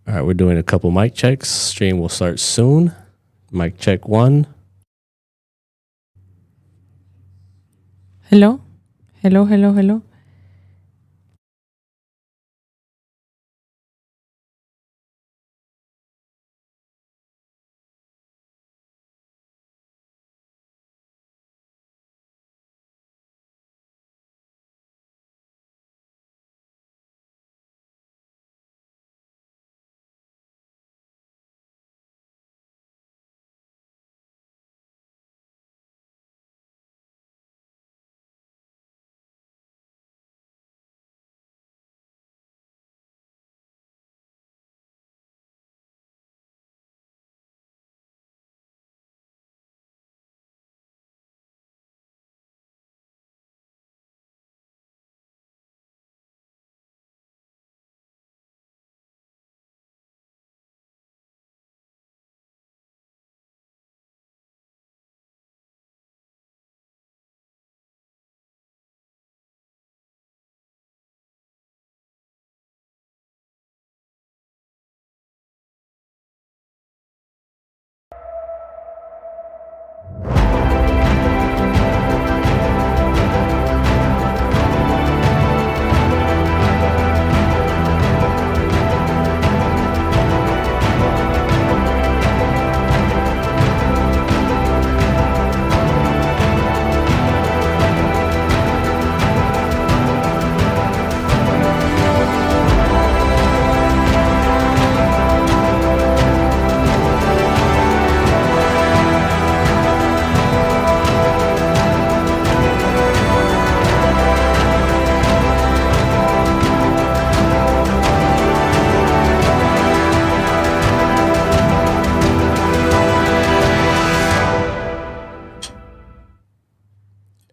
All right, we're doing a couple mic checks. Stream will start soon. Mic check 1. Hello? Hello?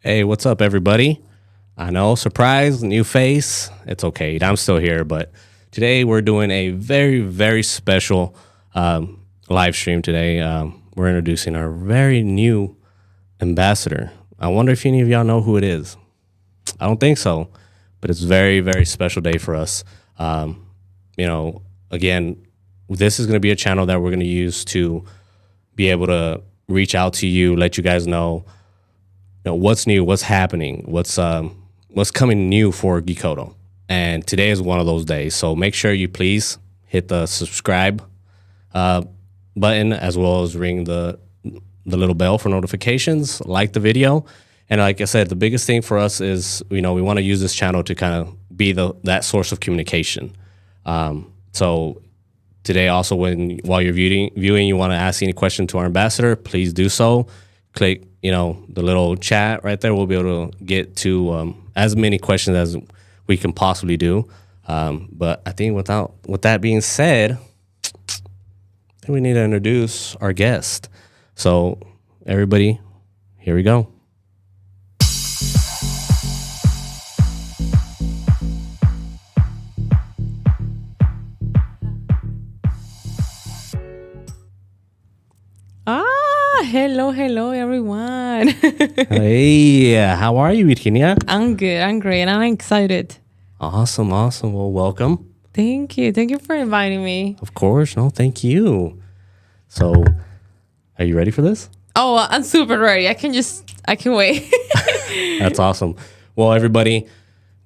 Hey, what's up, everybody? I know, surprise, new face. It's okay. I'm still here, but today we're doing a very, very special live stream today. We're introducing our very new ambassador. I wonder if any of y'all know who it is. I don't think so, but it's a very, very special day for us. Again, this is going to be a channel that we're going to use to be able to reach out to you, let you guys know what's new, what's happening, what's coming new for Geekoto. And today is one of those days. So make sure you please hit the subscribe button, as well as ring the little bell for notifications, like the video. And like I said, the biggest thing for us is, we want to use this channel to kind of be that source of communication. So today also, while you're viewing, you want to ask any question to our ambassador, please do so. Click, the little chat right there. We'll be able to get to as many questions as we can possibly do. But I think with that being said, I think we need to introduce our guest. So everybody, here we go. Hello, everyone. Hey, how are you, Virginia? I'm good. I'm great. I'm excited. Awesome. Well, welcome. Thank you for inviting me. Of course. No, thank you. So, are you ready for this? Oh, I'm super ready. I can wait. That's awesome. Well, everybody,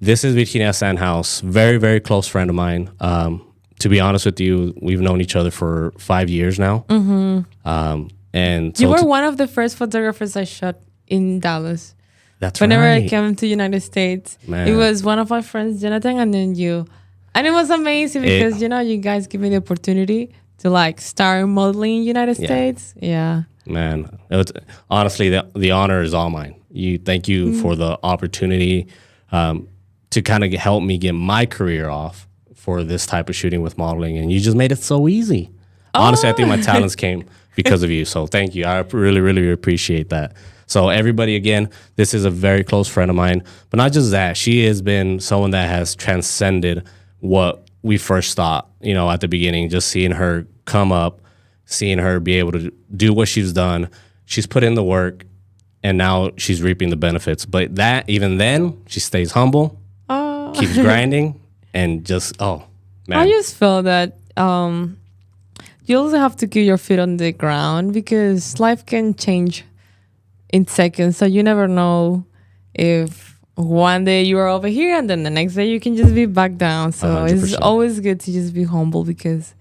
this is Virginia Sandhouse, very, very close friend of mine. To be honest with you, we've known each other for 5 years now. Mm-hmm. And so you were one of the first photographers I shot in Dallas. That's Whenever right. I came to United States, Man. It was one of my friends, Jonathan, and then you. And it was amazing because, you guys give me the opportunity to start modeling in United States. Yeah. Man, honestly, the honor is all mine. Thank you for the opportunity to kind of help me get my career off for this type of shooting with modeling. And you just made it so easy. Honestly, I think my talents came because of you. So thank you. I really, really appreciate that. So everybody, again, this is a very close friend of mine. But not just that, she has been someone that has transcended what we first thought, at the beginning. Just seeing her come up, seeing her be able to do what she's done. She's put in the work, and now she's reaping the benefits. But even then, she stays humble, keeps grinding, and just, man. I just feel that you also have to keep your feet on the ground because life can change in seconds. So you never know if one day you are over here and then the next day you can just be back down. So 100%. it's always good to just be humble because,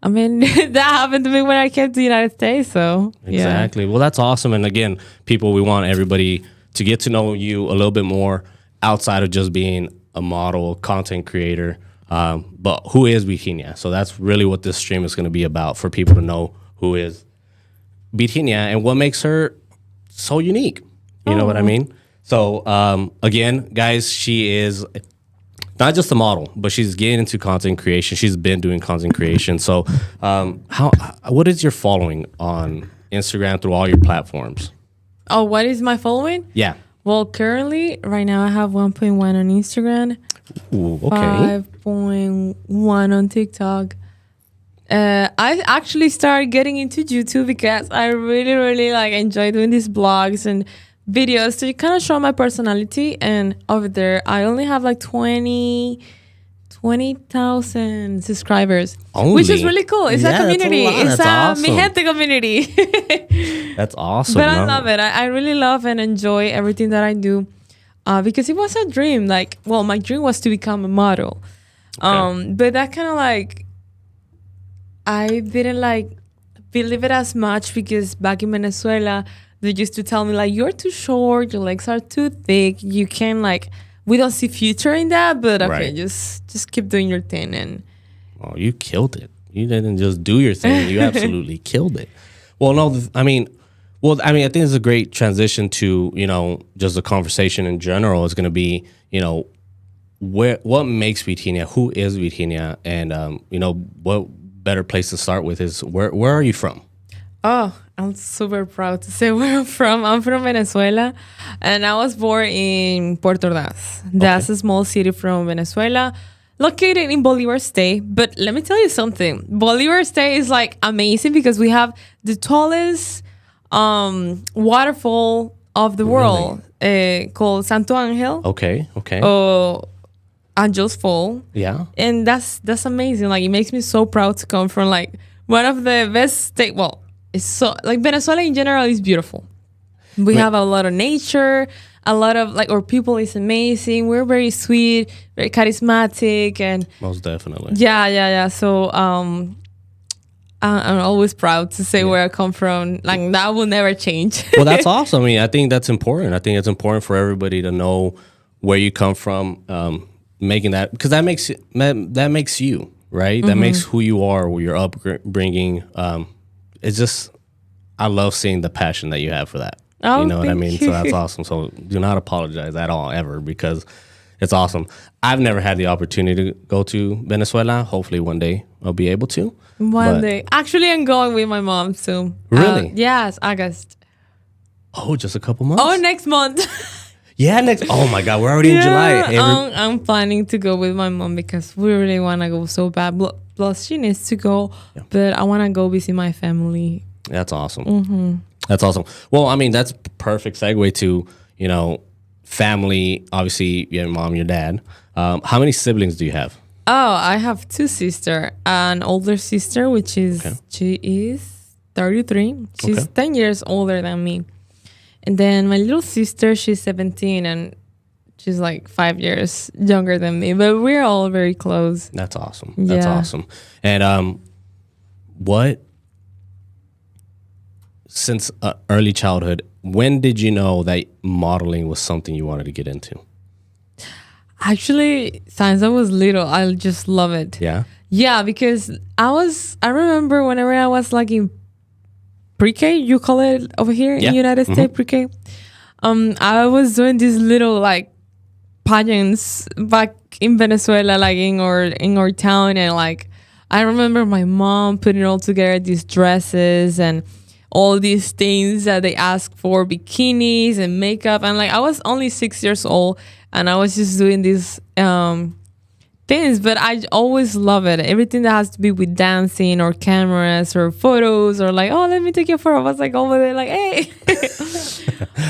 I mean, that happened to me when I came to the United States. So exactly. Well, that's awesome. And again, people, we want everybody to get to know you a little bit more outside of just being a model, content creator. But who is Virginia? So that's really what this stream is going to be about, for people to know who is Virginia and what makes her so unique. You know what I mean? So again, guys, she is not just a model, but she's getting into content creation. She's been doing content creation. So what is your following on Instagram through all your platforms? Oh, what is my following? Yeah. Well, currently, right now, I have 1.1 on Instagram, Ooh, okay. 5.1 on TikTok. I actually started getting into YouTube because I really, really enjoy doing these blogs and videos to kind of show my personality. And over there, I only have 20,000 subscribers, which is really cool. It's a community. It's a mi gente community. That's awesome. But I love it. I really love and enjoy everything that I do because it was a dream. My dream was to become a model. Okay. But that kind of I didn't believe it as much because back in Venezuela, they used to tell me you're too short, your legs are too thick, you can't we don't see future in that, but okay, Right. just keep doing your thing. And Oh, you killed it. You didn't just do your thing. You absolutely killed it. Well, no, I think it's a great transition to, just the conversation in general is going to be, what makes Virginia, who is Virginia, and, what better place to start with is where are you from? oh, I'm super proud to say where I'm from. I'm from Venezuela, and I was born in Puerto Ordaz. That's a small city from Venezuela, located in Bolivar State. But let me tell you something. Bolivar State is amazing because we have the tallest waterfall of the world called Santo Angel. Okay. Angel's Fall. Yeah. And that's amazing. It makes me so proud to come from one of the best state. Well, it's so Venezuela in general is beautiful. We have a lot of nature, a lot of our people is amazing. We're very sweet, very charismatic, and Most definitely. yeah. So I'm always proud to say where I come from. That will never change. Well, that's awesome. I think that's important. I think it's important for everybody to know where you come from, making that, because that makes you, right? That makes who you are, your upbringing. It's just, I love seeing the passion that you have for that. Oh, you know what I mean? thank So you. that's awesome. So do not apologize at all, ever, because it's awesome. I've never had the opportunity to go to Venezuela. Hopefully one day I'll be able to. One But- day. Actually, I'm going with my mom soon. Really? Yes, August. Oh, just a couple months? Oh, next month. Yeah, next. Oh my God, we're already in July. I'm planning to go with my mom because we really want to go so bad. Plus, she needs to go, but I want to go visit my family. That's awesome. That's awesome. Well, that's perfect segue to, family. Obviously, your mom, your dad. How many siblings do you have? Oh, I have two sisters. An older sister, which is, she is 33. She's 10 years older than me. And then my little sister, she's 17 and she's 5 years younger than me. But we're all very close. That's awesome. That's Yeah. awesome. And since early childhood, when did you know that modeling was something you wanted to get into? Actually, since I was little, I just love it. Yeah. Yeah, because I remember whenever I was in pre-K, you call it over here in the United States, pre-K. I was doing these little pageants back in Venezuela, in our town, and I remember my mom putting all together these dresses and all these things that they ask for, bikinis and makeup, and I was only 6 years old, and I was just doing these things, but I always love it. Everything that has to be with dancing or cameras or photos or oh, let me take your photo. I was over there hey.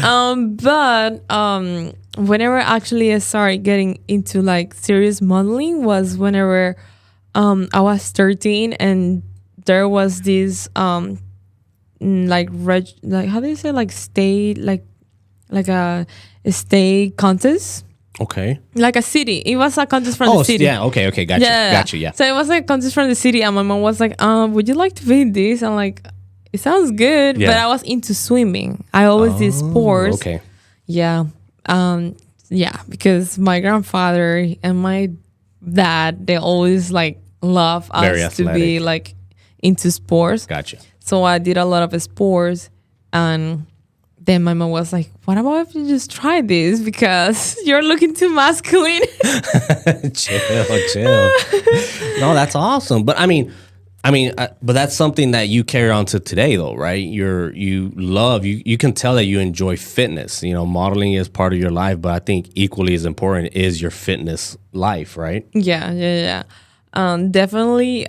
But whenever actually I started getting into serious modeling was whenever I was 13, and there was this like how do you say, like state, like a state contest, Okay. like a city. It was a contest from the city. Yeah. Okay. Okay. Gotcha. Gotcha. Yeah. So it was like a contest from the city, and my mom was like, would you like to be in this? I'm like, it sounds good, Yeah. but I was into swimming. I always did sports. Okay. Yeah. Yeah, because my grandfather and my dad, they always like love Very us to be athletic. like into sports. Gotcha. So I did a lot of sports, and then my mom was like, what about if you just try this, because you're looking too masculine. Chill. No, that's awesome. But but that's something that you carry on to today, though, right? You can tell that you enjoy fitness. You know, modeling is part of your life, but I think equally as important is your fitness life, right? Yeah. Definitely.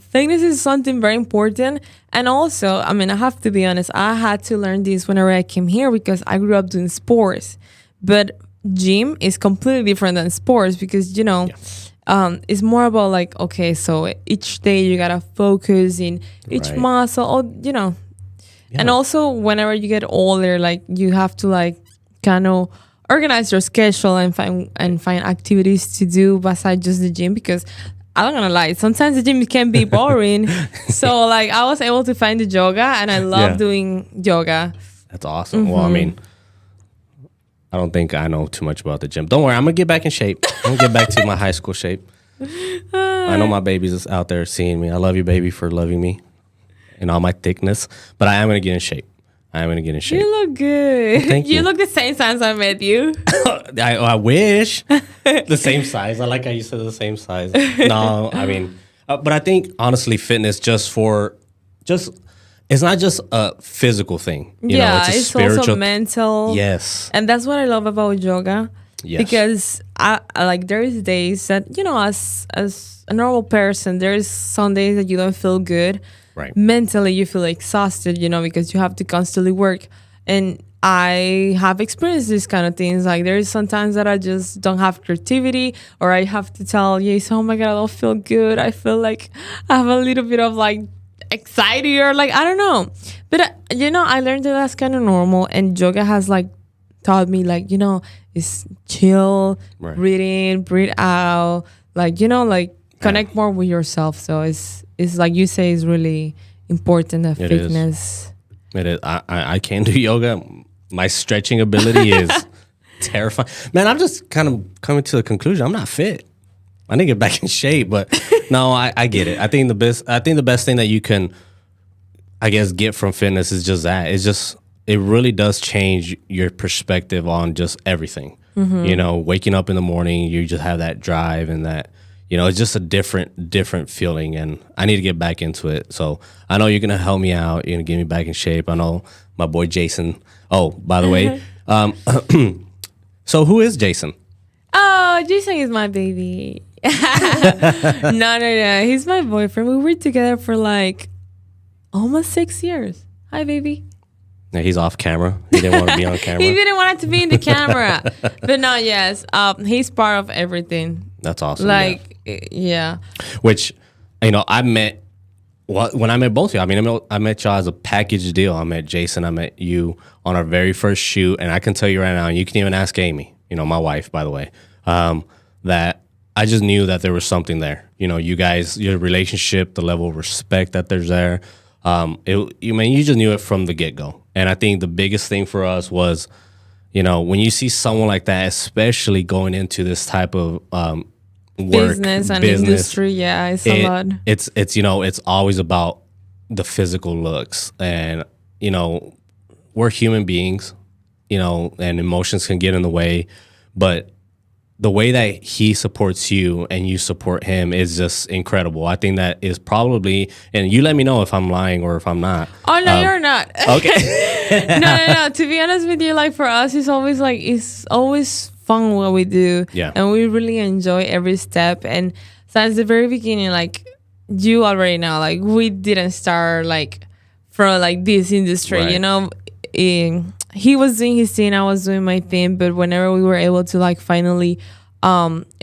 Fitness is something very important. And also, I mean, I have to be honest, I had to learn this whenever I came here, because I grew up doing sports. But gym is completely different than sports, because, it's more about like, okay, so each day you gotta focus in each Right. muscle, or. And also, whenever you get older, like you have to like kind of organize your schedule and find activities to do besides just the gym, because I'm not gonna lie, sometimes the gym can be boring. So like I was able to find the yoga, and I love Yeah. doing yoga. That's awesome. Well, I mean, I don't think I know too much about the gym. Don't worry, I'm gonna get back in shape. I'm gonna get back to my high school shape. I know my baby's out there seeing me. I love you, baby, for loving me and all my thickness. But I am gonna get in shape. You look good. thank you. You look the same since I met you. I wish the same size. I like how you said the same size. No, I mean, but I think honestly, fitness it's not just a physical thing. You know, it's a it's spiritual. also mental. Yes. And that's what I love about yoga. Yes. Because I like, there's days that, as a normal person, there's some days that you don't feel good. Right. Mentally you feel exhausted, because you have to constantly work. And I have experienced these kind of things. Like there's sometimes that I just don't have creativity, or I have to tell oh my God, I don't feel good. I feel like I have a little bit of like anxiety, or like, I don't know. But I learned that that's kind of normal. And yoga has like taught me like, it's chill, Right. breathe in, breathe out. Like, like connect more with yourself. So it's like you say, is really important, that It is. fitness. It is. I can't do yoga. My stretching ability is terrifying. Man, I'm just kind of coming to the conclusion I'm not fit. I need to get back in shape, but no, I get it. I think the best thing that you can, I guess, get from fitness is just that. It really does change your perspective on just everything. Waking up in the morning, you just have that drive, and that, it's just a different feeling, and I need to get back into it. So I know you're going to help me out. You're going to get me back in shape. I know my boy Jason. Oh, by the way, so who is Jason? Oh, Jason is my baby. No. He's my boyfriend. We were together for like almost 6 years. Hi, baby. Yeah, he's off camera. He didn't want to be on camera. He didn't want it to be in the camera. But no, yes. He's part of everything. That's awesome. Like, yeah. Which, I met, when I met both of you, I mean, I met y'all as a package deal. I met Jason, I met you on our very first shoot. And I can tell you right now, and you can even ask Amy, my wife, by the way, that I just knew that there was something there. You guys, your relationship, the level of respect that there's there. You just knew it from the get-go. And I think the biggest thing for us was, when you see someone like that, especially going into this type of work, business and industry, yeah, it's a lot. It's always about the physical looks, and we're human beings, and emotions can get in the way, but the way that he supports you and you support him is just incredible. I think that is probably, and you let me know if I'm lying or if I'm not. Oh no, you're not. Okay. No. To be honest with you, like for us, it's always fun what we do. Yeah. And we really enjoy every step. And since the very beginning, like you already know, like we didn't start like from like this industry, Right. He was doing his thing, I was doing my thing, but whenever we were able to like finally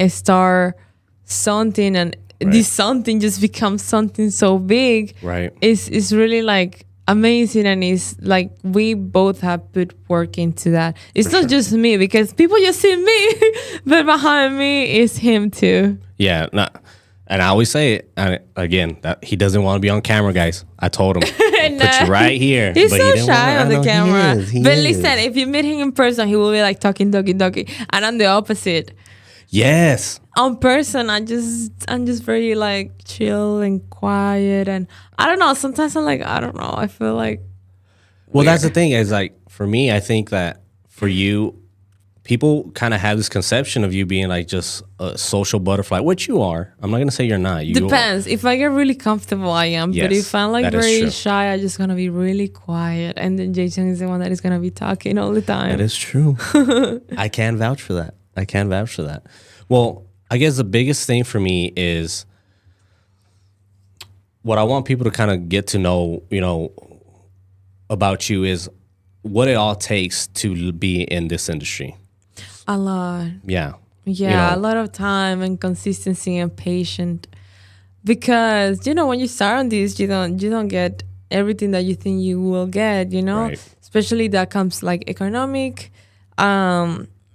start something and this something just becomes something so big. Right. It's really like amazing, and it's like we both have put work into that. It's not just me, because people just see me, but behind me is him too. Yeah, and I always say it again, that he doesn't want to be on camera, guys. I told him, put you right here. He's but so he shy on the camera. He is. Listen, if you meet him in person, he will be like talking, and I'm the opposite. Yes. On person, I'm just very like chill and quiet, and I don't know. Sometimes I'm like, I don't know. I feel like. Well, that's the thing is, like, for me, I think that for you, people kind of have this conception of you being like just a social butterfly, which you are. I'm not gonna say you're not. You Depends. If I get really comfortable, I am. Yes, but if I'm like that is very true. shy, I'm just gonna be really quiet, and then Jason is the one that is gonna be talking all the time. That is true. I can vouch for that. Well, I guess the biggest thing for me is what I want people to kind of get to know, about you is what it all takes to be in this industry. A lot. Yeah. Yeah, a lot of time and consistency and patience. Because when you start on this, you don't get everything that you think you will get. Right. Especially that comes like economic,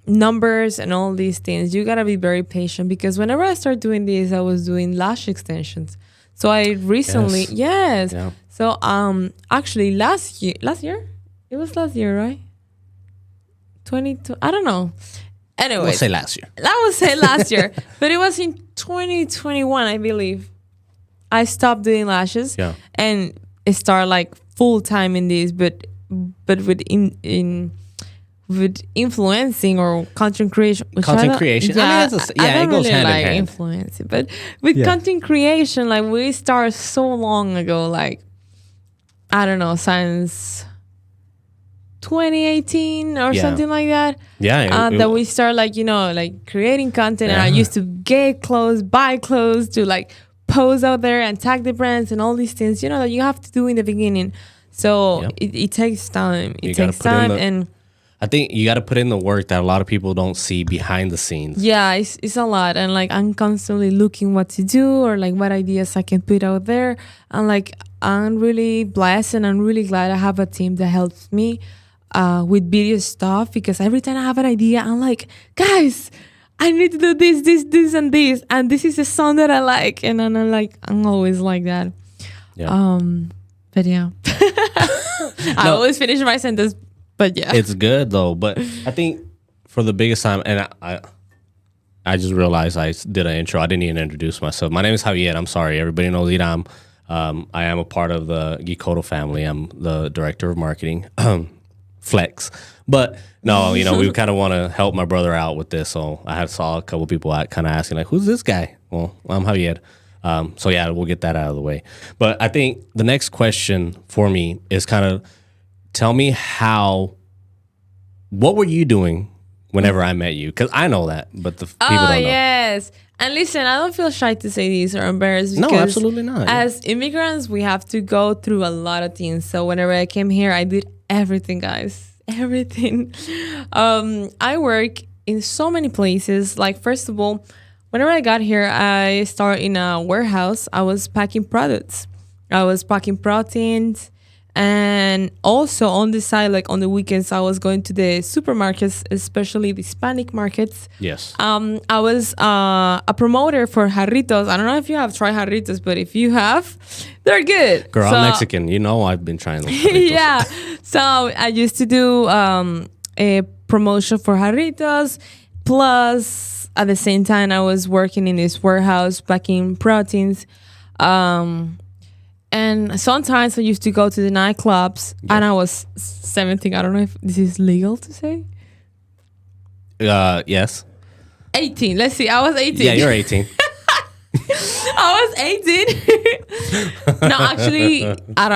numbers and all these things. You gotta be very patient, because whenever I started doing this, I was doing lash extensions. So I recently, yes. Yeah. So actually last year, it was last year, right? 22. I don't know. Anyway, We'll say last year. I would say last year, but it was in 2021, I believe. I stopped doing lashes and start like full time in this, but with with influencing or content creation. Content creation. Yeah, I mean, I don't it goes really hand like in hand. influencing, but with content creation, like we started so long ago, like I don't know, since 2018 or something like that. Yeah. That we start like creating content, and I used to get clothes, buy clothes, to like post out there and tag the brands and all these things, that you have to do in the beginning. So it takes time. It takes time, and I think you got to put in the work that a lot of people don't see behind the scenes. Yeah, it's a lot, and like I'm constantly looking what to do or like what ideas I can put out there, and like I'm really blessed and I'm really glad I have a team that helps me with video stuff, because every time I have an idea, I'm like, guys, I need to do this, and this is a song that I like, and then I'm always like that. Yeah. But yeah, I always finish my sentence. But yeah, it's good though. But I think for the biggest time, and I just realized I did an intro. I didn't even introduce myself. My name is Javier. I'm sorry, everybody knows Iram. I am a part of the Geekoto family. I'm the director of marketing. Flex. But no, we kind of want to help my brother out with this. So I saw a couple people kind of asking like, who's this guy? Well, I'm Javier. So yeah, we'll get that out of the way. But I think the next question for me is kind of, tell me what were you doing whenever I met you? Because I know that, but the people don't know. Yes. And listen, I don't feel shy to say these or embarrassed. No, absolutely not. As immigrants, we have to go through a lot of things. So whenever I came here, I did everything, guys. Everything. I work in so many places. Like, first of all, whenever I got here, I started in a warehouse. I was packing products. I was packing proteins. And also on the side, like on the weekends, I was going to the supermarkets, especially the Hispanic markets. Yes. I was a promoter for jarritos. I don't know if you have tried jarritos, but if you have, they're good. Girl, I'm Mexican. I've been trying those jarritos. Yeah. So I used to do a promotion for jarritos. Plus, at the same time, I was working in this warehouse packing proteins. And sometimes I used to go to the nightclubs, and I was 17. I don't know if this is legal to say. Yes. 18. Let's see. I was 18. Yeah, you're 18. I was 18. No, actually, I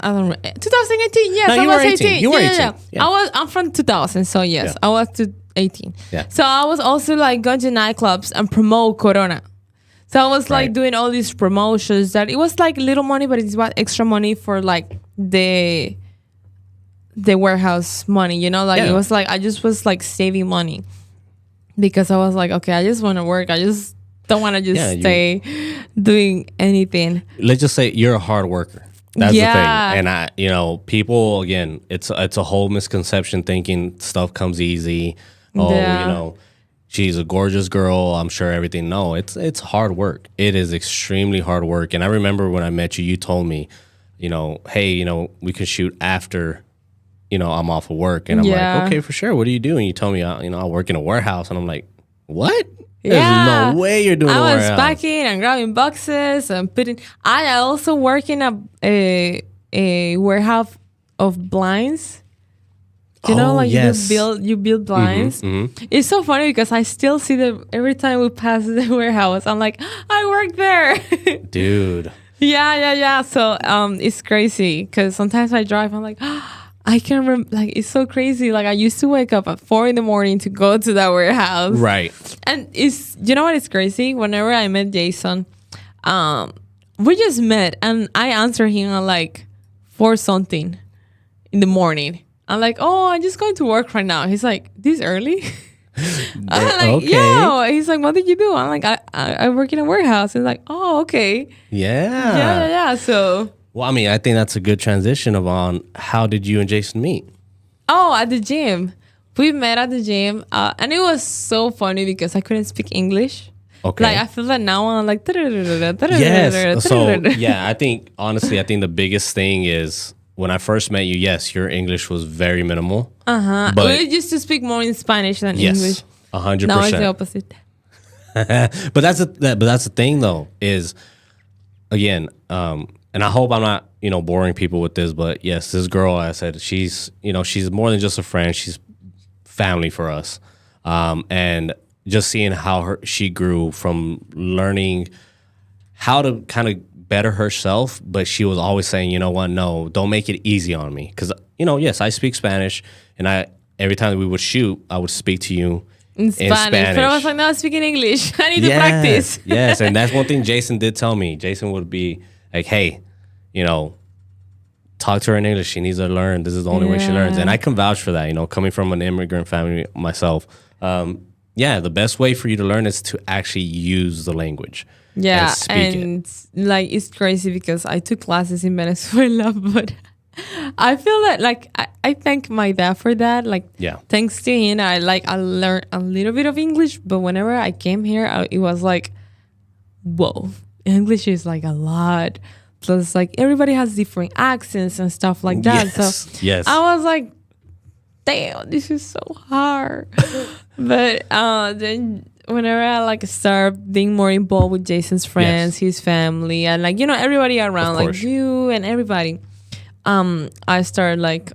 don't. 2018. Yes, No, I you was were 18. You were 18. Yeah. I'm from 2000, so yes, Yeah. I was 18. Yeah. So I was also like going to nightclubs and promote Corona. So I was like doing all these promotions that it was like little money, but it's about extra money for like the warehouse money, It was like I just was like saving money, because I was like, okay, I just want to work. I just don't want to just Yeah, stay doing anything. let's just say you're a hard worker. That's the Yeah. thing. And people, again, it's a whole misconception thinking stuff comes easy. Oh, Yeah. she's a gorgeous girl. I'm sure everything. No, it's hard work. It is extremely hard work. And I remember when I met you, you told me, hey, we can shoot after, I'm off of work. And I'm Yeah. like, okay, for sure. What do you do? And you told me, I work in a warehouse. And I'm like, what? There's Yeah. no way you're doing a I was warehouse. packing and grabbing boxes and putting. I also work in a warehouse of blinds. Like yes. you build blinds. It's so funny because I still see them every time we pass the warehouse. I'm like, I work there. Dude. Yeah. So it's crazy because sometimes I drive. I'm like, I can't remember. Like, it's so crazy. Like, I used to wake up at 4 a.m. to go to that warehouse. Right. And you know what is crazy? Whenever I met Jason, we just met and I answered him at like 4 something in the morning. I'm like, oh, I'm just going to work right now. He's like, this early? I'm like, Okay. yeah. He's like, what did you do? I'm like, I work in a warehouse. He's like, oh, okay. Yeah. Yeah. So, Well, I mean, I think that's a good transition on how did you and Jason meet? at the gym. We met at the gym. And it was so funny because I couldn't speak English. Okay. Like, I feel that now I'm like, Yes. So, yeah, I think the biggest thing is when I first met you, yes, your English was very minimal. But we used to speak more in Spanish than English. yes, 100%. Now it's the opposite. But that's the thing though, is again, and I hope I'm not, boring people with this, but yes, this girl, I said, she's more than just a friend. She's family for us. And just seeing how she grew from learning how to kind of better herself, but she was always saying, you know what, no, don't make it easy on me. Because, yes, I speak Spanish, and every time we would shoot, I would speak to you in Spanish. But I was like, no, I'm speaking English. I need to Yes, practice. Yes, and that's one thing Jason did tell me. Jason would be like, hey, talk to her in English. She needs to learn. This is the only way she learns. And I can vouch for that, coming from an immigrant family myself. The best way for you to learn is to actually use the language. Yeah, and speak it. like it's crazy because I took classes in Venezuela, but I feel that like I thank my dad for that. Like, Yeah. thanks to him, I learned a little bit of English. But whenever I came here, it was like, whoa, English is like a lot. Plus, like everybody has different accents and stuff like that. Yes, So yes. I was like, damn, this is so hard. But then whenever I like start being more involved with Jason's friends, his family, and like everybody around, like you and everybody, I started like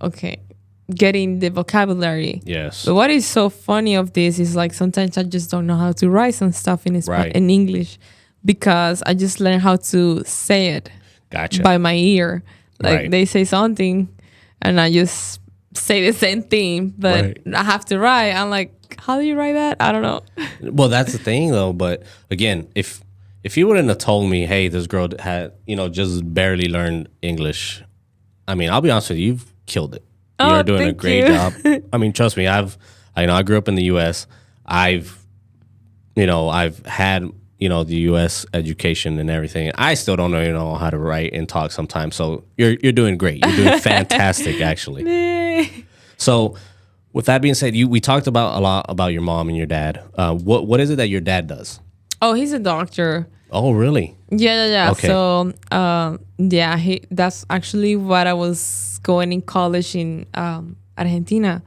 getting the vocabulary. Yes. But what is so funny of this is like sometimes I just don't know how to write some stuff in in English because I just learned how to say it. Gotcha. By my ear. Like Right. they say something and I just say the same thing, but Right. I have to write. I'm like, how do you write that? I don't know. Well, that's the thing though. But again, if you wouldn't have told me, hey, this girl had, just barely learned English, I mean, I'll be honest with you, you've killed it. Oh, You're doing a thank great you. job. I mean, trust me, I grew up in the US. I've had, the US education and everything. I still don't know how to write and talk sometimes. So you're doing great. You're doing fantastic, actually. So with that being said, we talked a lot about your mom and your dad. What is it that your dad does? Oh, he's a doctor. Oh, really? Yeah. Okay. So, that's actually what I was going in college in Argentina.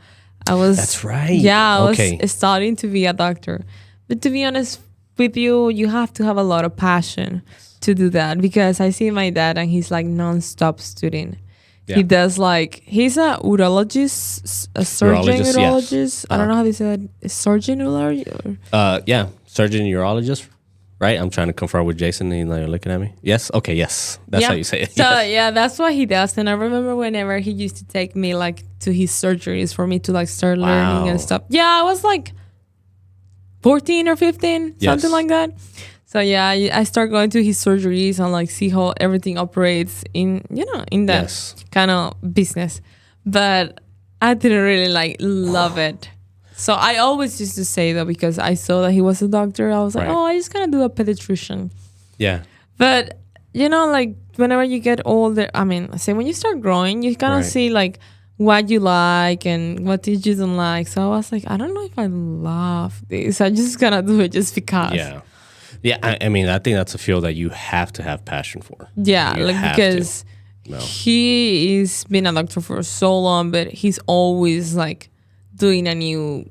That's right. Yeah, I Okay. was studying to be a doctor. But to be honest with you, you have to have a lot of passion to do that because I see my dad and he's like non-stop student. Yeah. He does he's a urologist, a surgeon urologist. Yes. I don't know how they say that. A surgeon urologist? Yeah, surgeon urologist, right? I'm trying to confirm with Jason. And you're looking at me. Yes. Okay. Yes. That's how you say it. So Yes. that's what he does. And I remember whenever he used to take me to his surgeries for me to start learning and stuff. Yeah, I was 14 or 15, something like that. So I start going to his surgeries and see how everything operates in that kind of business. But I didn't really love it. So I always used to say that because I saw that he was a doctor. I was like, Right. oh, I just gonna do a pediatrician. Yeah. But like whenever you get older, I mean, say when you start growing, you kind of Right. see like what you like and what you don't like. So I was like, I don't know if I love this. I just gonna do it just because. Yeah. Yeah. I mean, I think that's a field that you have to have passion for. Yeah, You like have because to. No. he is been a doctor for so long, but he's always like doing a new.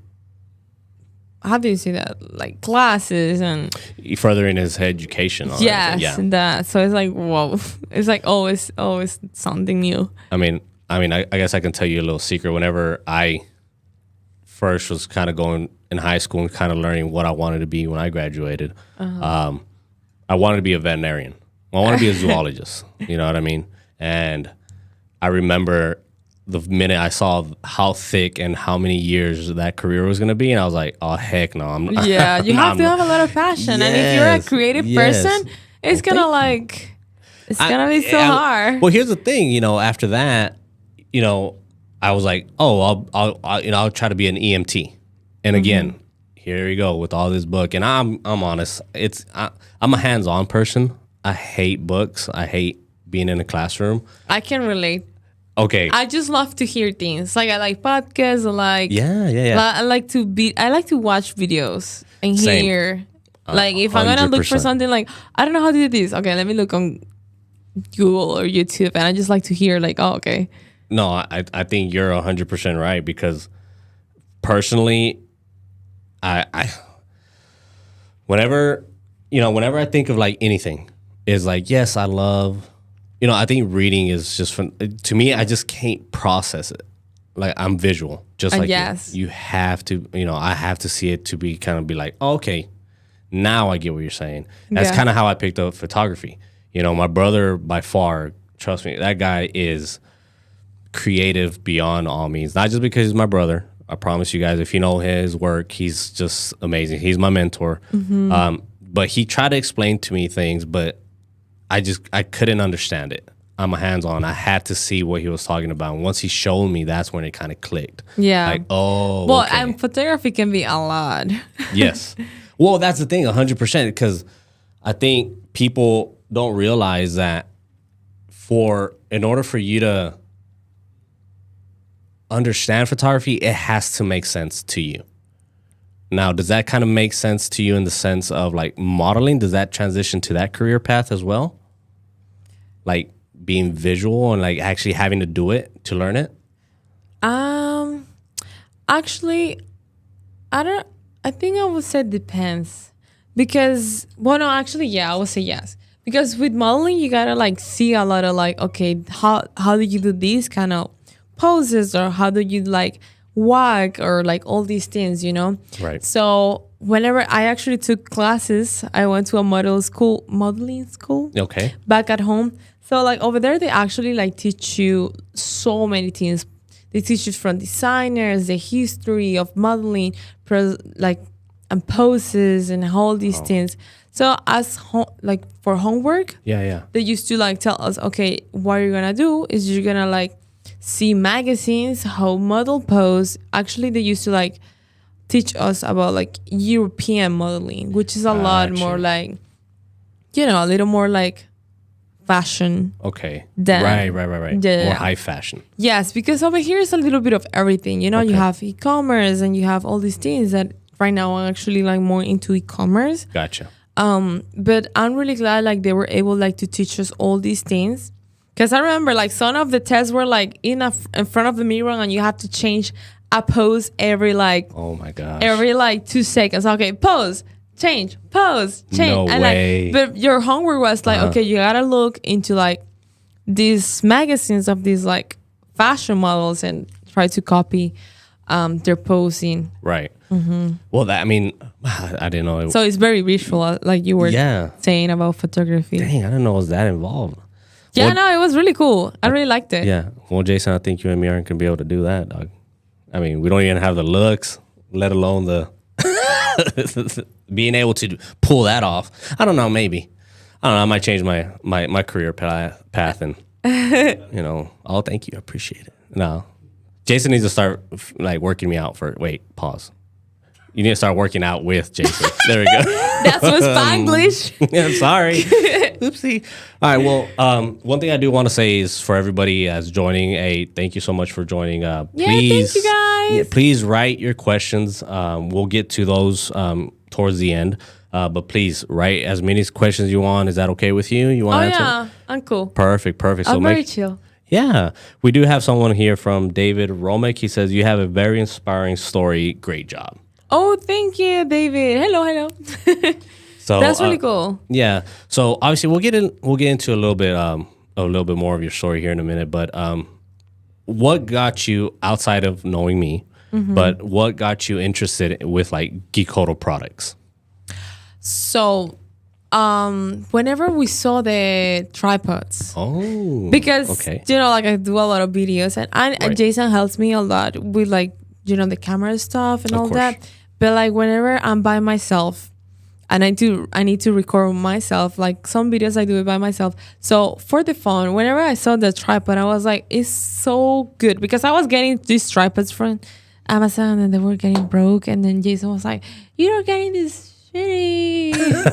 How do you say that? Like classes and Furthering his education. On yes, yeah. that. So it's like whoa, it's like always something new. I mean, I guess I can tell you a little secret. Whenever I first was kind of going in high school and kind of learning what I wanted to be when I graduated, I wanted to be a veterinarian. I wanted to be a zoologist. You know what I mean? And I remember the minute I saw how thick and how many years that career was going to be, and I was like, "Oh heck no!" Yeah, you have to have a lot of passion, and if you're a Yes, creative yes. person, it's Well, gonna thank like, it's gonna be so hard. Well, here's the thing. After that, I was like, "Oh, I'll try to be an EMT." And again, here we go with all this book. And I'm honest. I'm a hands-on person. I hate books. I hate being in a classroom. I can relate. Okay. I just love to hear things. Like I like podcasts. I like Yeah. I like to watch videos and Same. hear. Like if I'm gonna look for 100%. something, like I don't know how to do this. Okay, let me look on Google or YouTube, and I just like to hear like, oh, okay. No, I think you're 100% right because personally, I whenever I think of like anything, is like yes, I love. I think reading is just fun. To me, I just can't process it. Like I'm visual, just like yes. you have to. I have to see it to be like, oh, okay, now I get what you're saying. That's Yeah. kind of how I picked up photography. My brother by far, trust me, that guy is creative beyond all means. Not just because he's my brother. I promise you guys, if you know his work, he's just amazing. He's my mentor. But he tried to explain to me things, but I couldn't understand it. I'm a hands-on. I had to see what he was talking about. And once he showed me, that's when it kind of clicked. Yeah. Like, oh, Well, okay. and photography can be a lot. Yes. Well, that's the thing, 100%, because I think people don't realize that in order for you to understand photography, it has to make sense to you. Now, does that kind of make sense to you in the sense of like modeling? Does that transition to that career path as well? Like being visual and like actually having to do it to learn it? Actually, I think I would say depends. Because, well, no, actually, yeah, I would say yes. Because with modeling, you gotta like see a lot of like, okay, how do you do these kind of poses, or how do you like walk, or like all these things, Right. So whenever I actually took classes, I went to a modeling school Okay. back at home. So like over there, they actually like teach you so many things. They teach you from designers, the history of modeling, and poses and all these things. So as like for homework, Yeah. they used to like tell us, okay, what you're gonna do is you're gonna like see magazines, how model pose. Actually, they used to like teach us about like European modeling, which is a lot more like, a little more like fashion. Okay. Then- Right. Yeah. More high fashion. Yes, because over here is a little bit of everything. You Okay. have e-commerce and you have all these things that right now I'm actually like more into e-commerce. Gotcha. But I'm really glad like they were able like to teach us all these things. Because I remember like some of the tests were like in front of the mirror and you have to change a pose every Oh my gosh. 2 seconds. Okay, pose, change, pose, change. No and way. But your homework was like, okay, you gotta look into like these magazines of these like fashion models and try to copy their posing. Right. Well, I didn't know. So it's very visual, like you were saying about photography. Dang, I didn't know it was that involved. Yeah, Well, no, it was really cool. I really liked it. Yeah. Well, Jason, I think you and me aren't going to be able to do that, dog. I mean, we don't even have the looks, let alone the being able to pull that off. I don't know, maybe. I don't know. I might change my career path and, oh, thank you. I appreciate it. No. Jason needs to start like working me out for, wait, pause. You need to start working out with Jason. There we go. That's was Spanglish. I'm sorry. Oopsie. All right. Well, one thing I do want to say is for everybody as joining, thank you so much for joining. Please, thank you guys. Please write your questions. We'll get to those towards the end. But please write as many questions you want. Is that okay with you? You want to answer? Yeah, I'm cool. Perfect. I'm very chill. Yeah. We do have someone here from David Romick. He says, you have a very inspiring story. Great job. Oh, thank you, David. Hello. So that's really cool. Yeah. So obviously we'll get into a little bit more of your story here in a minute. But what got you outside of knowing me? Mm-hmm. But what got you interested with like Geekoto products? So, whenever we saw the tripods, because you know, like I do a lot of videos, and Jason helps me a lot with like the camera stuff and all that. But like whenever I'm by myself, and I need to record myself. Like some videos I do it by myself. So for the phone, whenever I saw the tripod, I was like, it's so good because I was getting these tripods from Amazon and they were getting broke, and then Jason was like, you're getting this shitty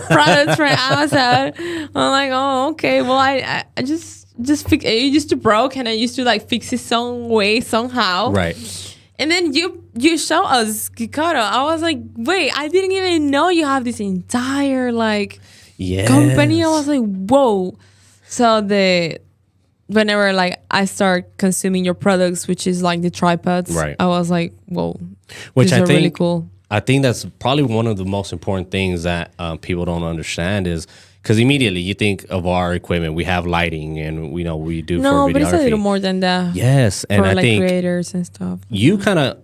products from Amazon. I'm like, oh, okay. Well, I just fix it. Used to broke, and I used to like fix it some way somehow. Right. And then you show us Geekoto. I was like, wait, I didn't even know you have this entire like company. I was like, whoa. So whenever like I start consuming your products, which is like the tripods, right, I was like, whoa, which these are really cool. I think that's probably one of the most important things that people don't understand is because immediately you think of our equipment. We have lighting and we do for videography. No, but it's a little more than that. Yes, and for I like think creators and stuff. You kind of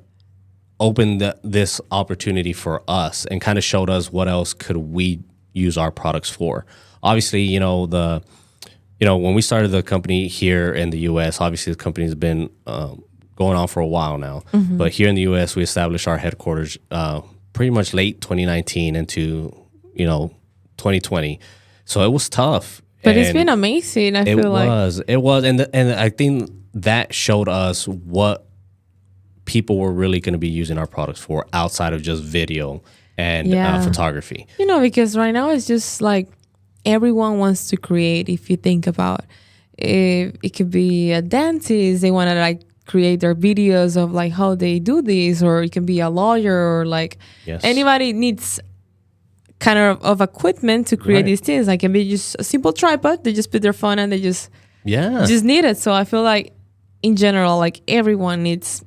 opened this opportunity for us and kind of showed us what else could we use our products for. Obviously, when we started the company here in the U.S., obviously the company's been going on for a while now. Mm-hmm. But here in the U.S., we established our headquarters pretty much late 2019 into 2020. So it was tough. But it's been amazing. I feel like it was, and I think that showed us what people were really going to be using our products for outside of just video and photography. Because right now it's just like everyone wants to create. If you think about it, could be a dentist. They want to like create their videos of like how they do this, or it can be a lawyer, or like anybody needs kind of equipment to create these things. Like it can be just a simple tripod. They just put their phone and they just need it. So I feel like in general, like everyone needs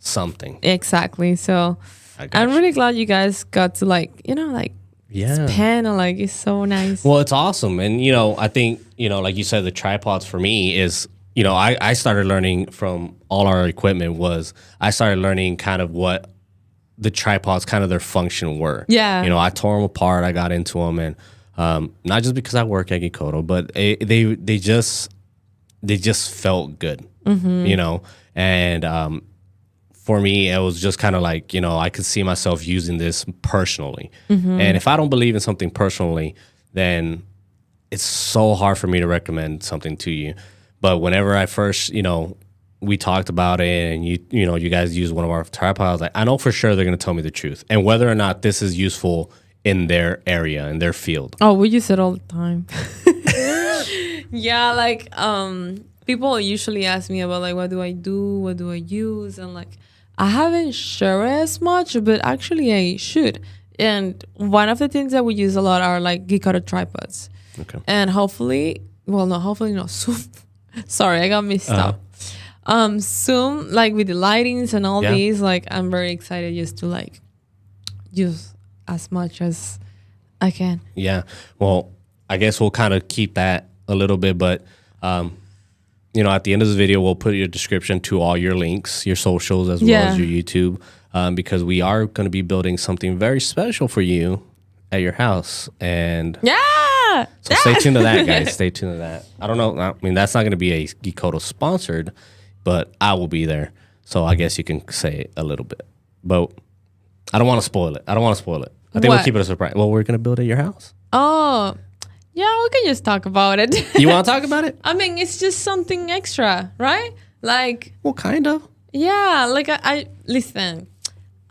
something. Exactly. So I'm really glad you guys got to spend and like it's so nice. Well, it's awesome. And I think like you said, the tripods for me is I started learning from all our equipment. I started learning kind of what the tripods, kind of their function were. Yeah. I tore them apart. I got into them, and not just because I work at Geekoto, but they just felt good. Mm-hmm. And for me, it was just kind of like I could see myself using this personally. Mm-hmm. And if I don't believe in something personally, then it's so hard for me to recommend something to you. But whenever I first, we talked about it, and you guys used one of our tripods, like I know for sure they're gonna tell me the truth, and whether or not this is useful in their area, in their field. Oh, we use it all the time. Yeah, like people usually ask me about like what do I do, what do I use, and like I haven't shared as much, but actually I should. And one of the things that we use a lot are like Geekoto tripods. Okay. And hopefully soon. Sorry, I got mixed up. Soon, like with the lightings and all these, like I'm very excited just to like use as much as I can. Yeah. Well, I guess we'll kind of keep that a little bit, but at the end of the video, we'll put your description to all your links, your socials, as well as your YouTube, because we are going to be building something very special for you at your house. And so stay tuned to that, guys. Stay tuned to that. I don't know. I mean, that's not going to be a Geekoto sponsored, but I will be there. So I guess you can say a little bit. But I don't want to spoil it. I think we'll keep it a surprise. Well, we're going to build at your house. Oh, yeah, we can just talk about it. You want to talk about it? I mean, it's just something extra, right? Like, well, kind of. Yeah, like I listen.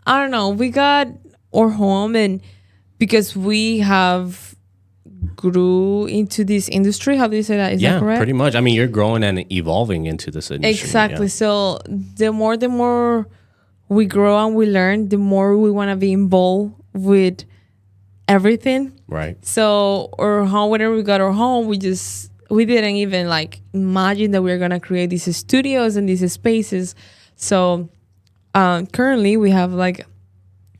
I don't know. We got our home, and because we have grew into this industry. How do you say that? Is that correct? Pretty much. I mean, you're growing and evolving into this industry. Exactly. So the more we grow and we learn, the more we want to be involved with everything. Right. So our home, whenever we got our home, we didn't even like imagine that we were gonna create these studios and these spaces. So currently we have like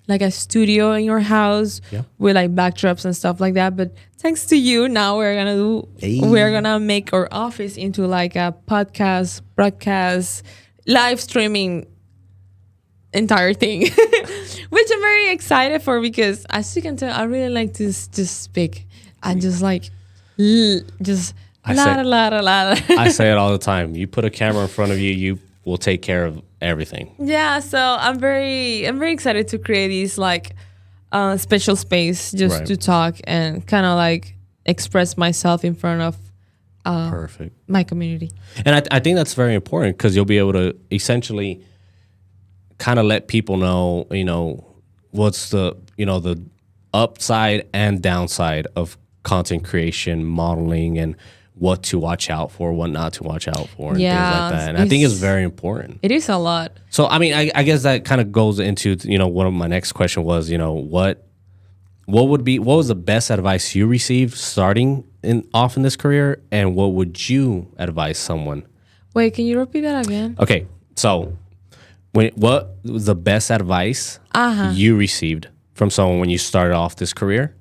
a studio in your house with like backdrops and stuff like that. But thanks to you, now we're gonna make our office into like a podcast, broadcast, live streaming entire thing, which I'm very excited for, because as you can tell, I really like to just speak and just like just la. I say it all the time. You put a camera in front of you, you will take care of everything. Yeah, so I'm very excited to create this like special space just to talk and kind of like express myself in front of Perfect. my community. And I think that's very important, because you'll be able to essentially kind of let people know, what's the upside and downside of content creation, modeling, and what to watch out for, what not to watch out for, and things like that. And I think it's very important. It is a lot. So, I mean, I guess that kind of goes into, one of my next question was, what was the best advice you received starting off in this career, and what would you advise someone? Wait, can you repeat that again? Okay, so what was the best advice you received from someone when you started off this career?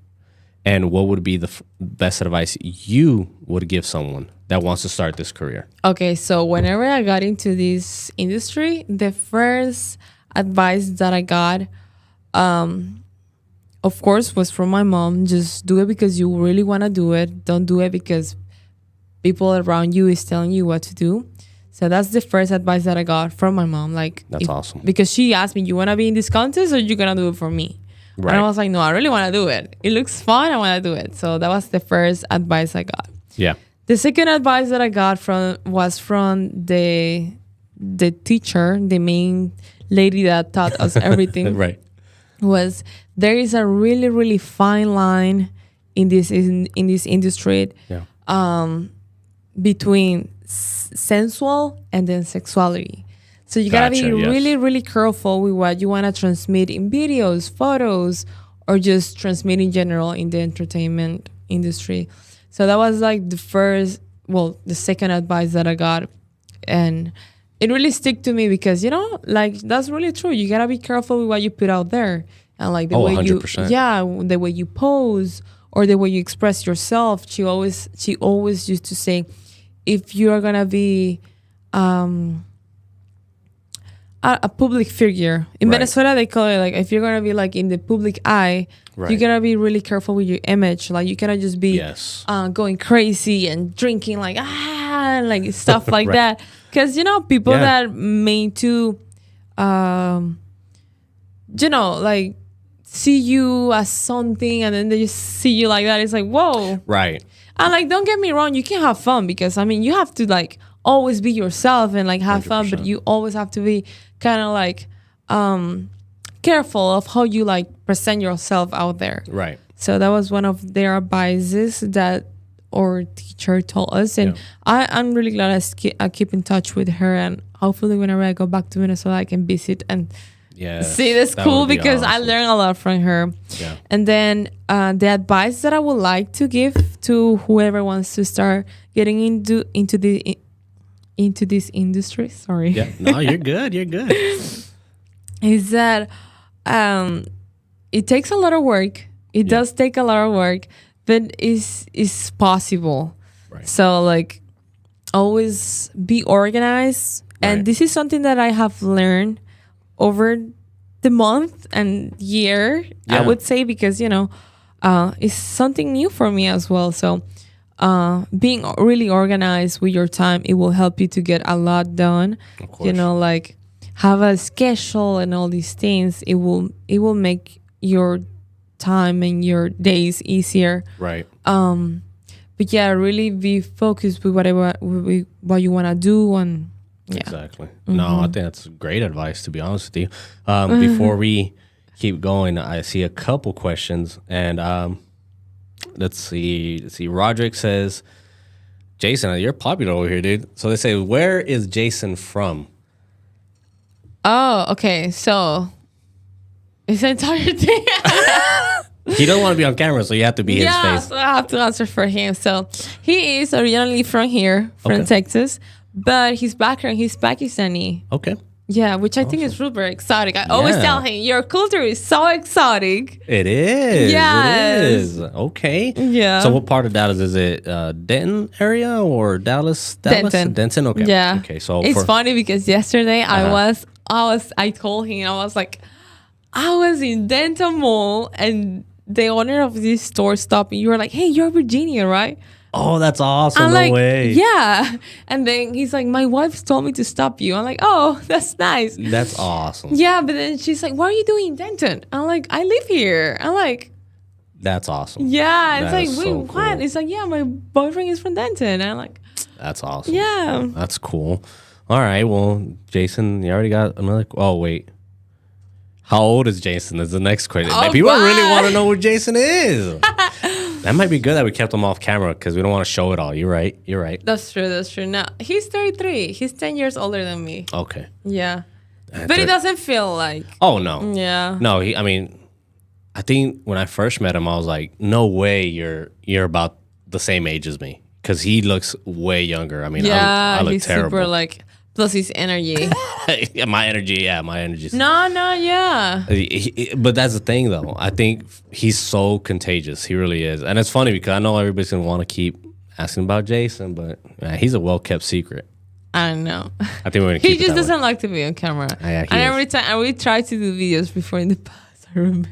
And what would be the best advice you would give someone that wants to start this career? Okay, so whenever I got into this industry, the first advice that I got, of course, was from my mom. Just do it because you really want to do it. Don't do it because people around you is telling you what to do. So that's the first advice that I got from my mom. Like, that's awesome. Because she asked me, you want to be in this contest or you going to do it for me? Right. And I was like, no, I really want to do it. It looks fun. I want to do it. So that was the first advice I got. Yeah. The second advice that I got was from the teacher, the main lady that taught us everything. Right. Was there is a really, really fine line in this industry between sensual and then sexuality. So you gotta be really, really careful with what you want to transmit in videos, photos, or just transmit in general in the entertainment industry. So that was like the second advice that I got. And it really stuck to me because, like that's really true. You gotta be careful with what you put out there. And like the way 100%. the way you pose or the way you express yourself. She always used to say, if you are gonna be a public figure in Venezuela, they call it like, if you're gonna be like in the public eye, you gotta be really careful with your image. Like you cannot just be going crazy and drinking like like stuff like that. Because people that mean to like see you as something and then they just see you like that. It's like, whoa. Right. And like, don't get me wrong, you can have fun because you have to like always be yourself and like have 100%. Fun, but you always have to be kind of like careful of how you like present yourself out there. Right. So that was one of their advices that our teacher told us, and I'm really glad I keep in touch with her, and hopefully whenever I go back to Venezuela I can visit and see the school because awesome. I learned a lot from her. Yeah. And then the advice that I would like to give to whoever wants to start getting into this industry. Sorry. Yeah. No, you're good. You're good. Is that it takes a lot of work. It does take a lot of work, but it's possible. Right. So like always be organized. Right. And this is something that I have learned over the month and year, I would say, because, it's something new for me as well. So being really organized with your time, it will help you to get a lot done. Of course. Like have a schedule and all these things. It will make your time and your days easier. Right. But yeah, really be focused with what you want to do and. Yeah. Exactly. Mm-hmm. No, I think that's great advice, to be honest with you. Before we keep going. I see a couple questions, and let's see. Roderick says, "Jason, you're popular over here, dude." So they say, "Where is Jason from?" Oh, okay. So it's the entire thing. He doesn't want to be on camera, so you have to be his face. So I have to answer for him. So he is originally from here, from Texas, but his background, he's Pakistani. Okay. Yeah, which I think is really very exotic. I always tell him, your culture is so exotic. It is. Yes. It is. Okay. Yeah. So what part of Dallas is it? Denton area or Dallas? Denton. Okay. Yeah. Okay. So it's funny because yesterday I told him, I was like, I was in Denton Mall and the owner of this store stopped me. You were like, hey, you're Virginia, right? Oh, that's awesome. I'm no like, way. yeah. And then he's like, my wife told me to stop you. I'm like, oh, that's nice. That's awesome. Yeah, but then she's like, what are you doing in Denton? I'm like, I live here. I'm like, that's awesome. yeah. It's That like, is wait, so what? cool. It's like, yeah, my boyfriend is from Denton. I'm like, That's awesome. yeah. That's cool. All right. Well, Jason, you already got another. Oh, wait. How old is Jason? Is the next question. Oh, People wow. really want to know who Jason is. That might be good that we kept him off camera because we don't want to show it all. You're right. That's true. Now, he's 33. He's 10 years older than me. Okay. Yeah. But it doesn't feel like. Oh, no. Yeah. No, I think when I first met him, I was like, no way you're about the same age as me. Because he looks way younger. I mean, Yeah, I look he's terrible. super like, plus his energy. my energy's No, yeah. But that's the thing, though. I think he's so contagious. He really is. And it's funny because I know everybody's going to want to keep asking about Jason, but he's a well-kept secret. I know. I think we're going to keep He it just that way. doesn't like to be on camera. Yeah, And every time, we tried to do videos before in the past. I remember.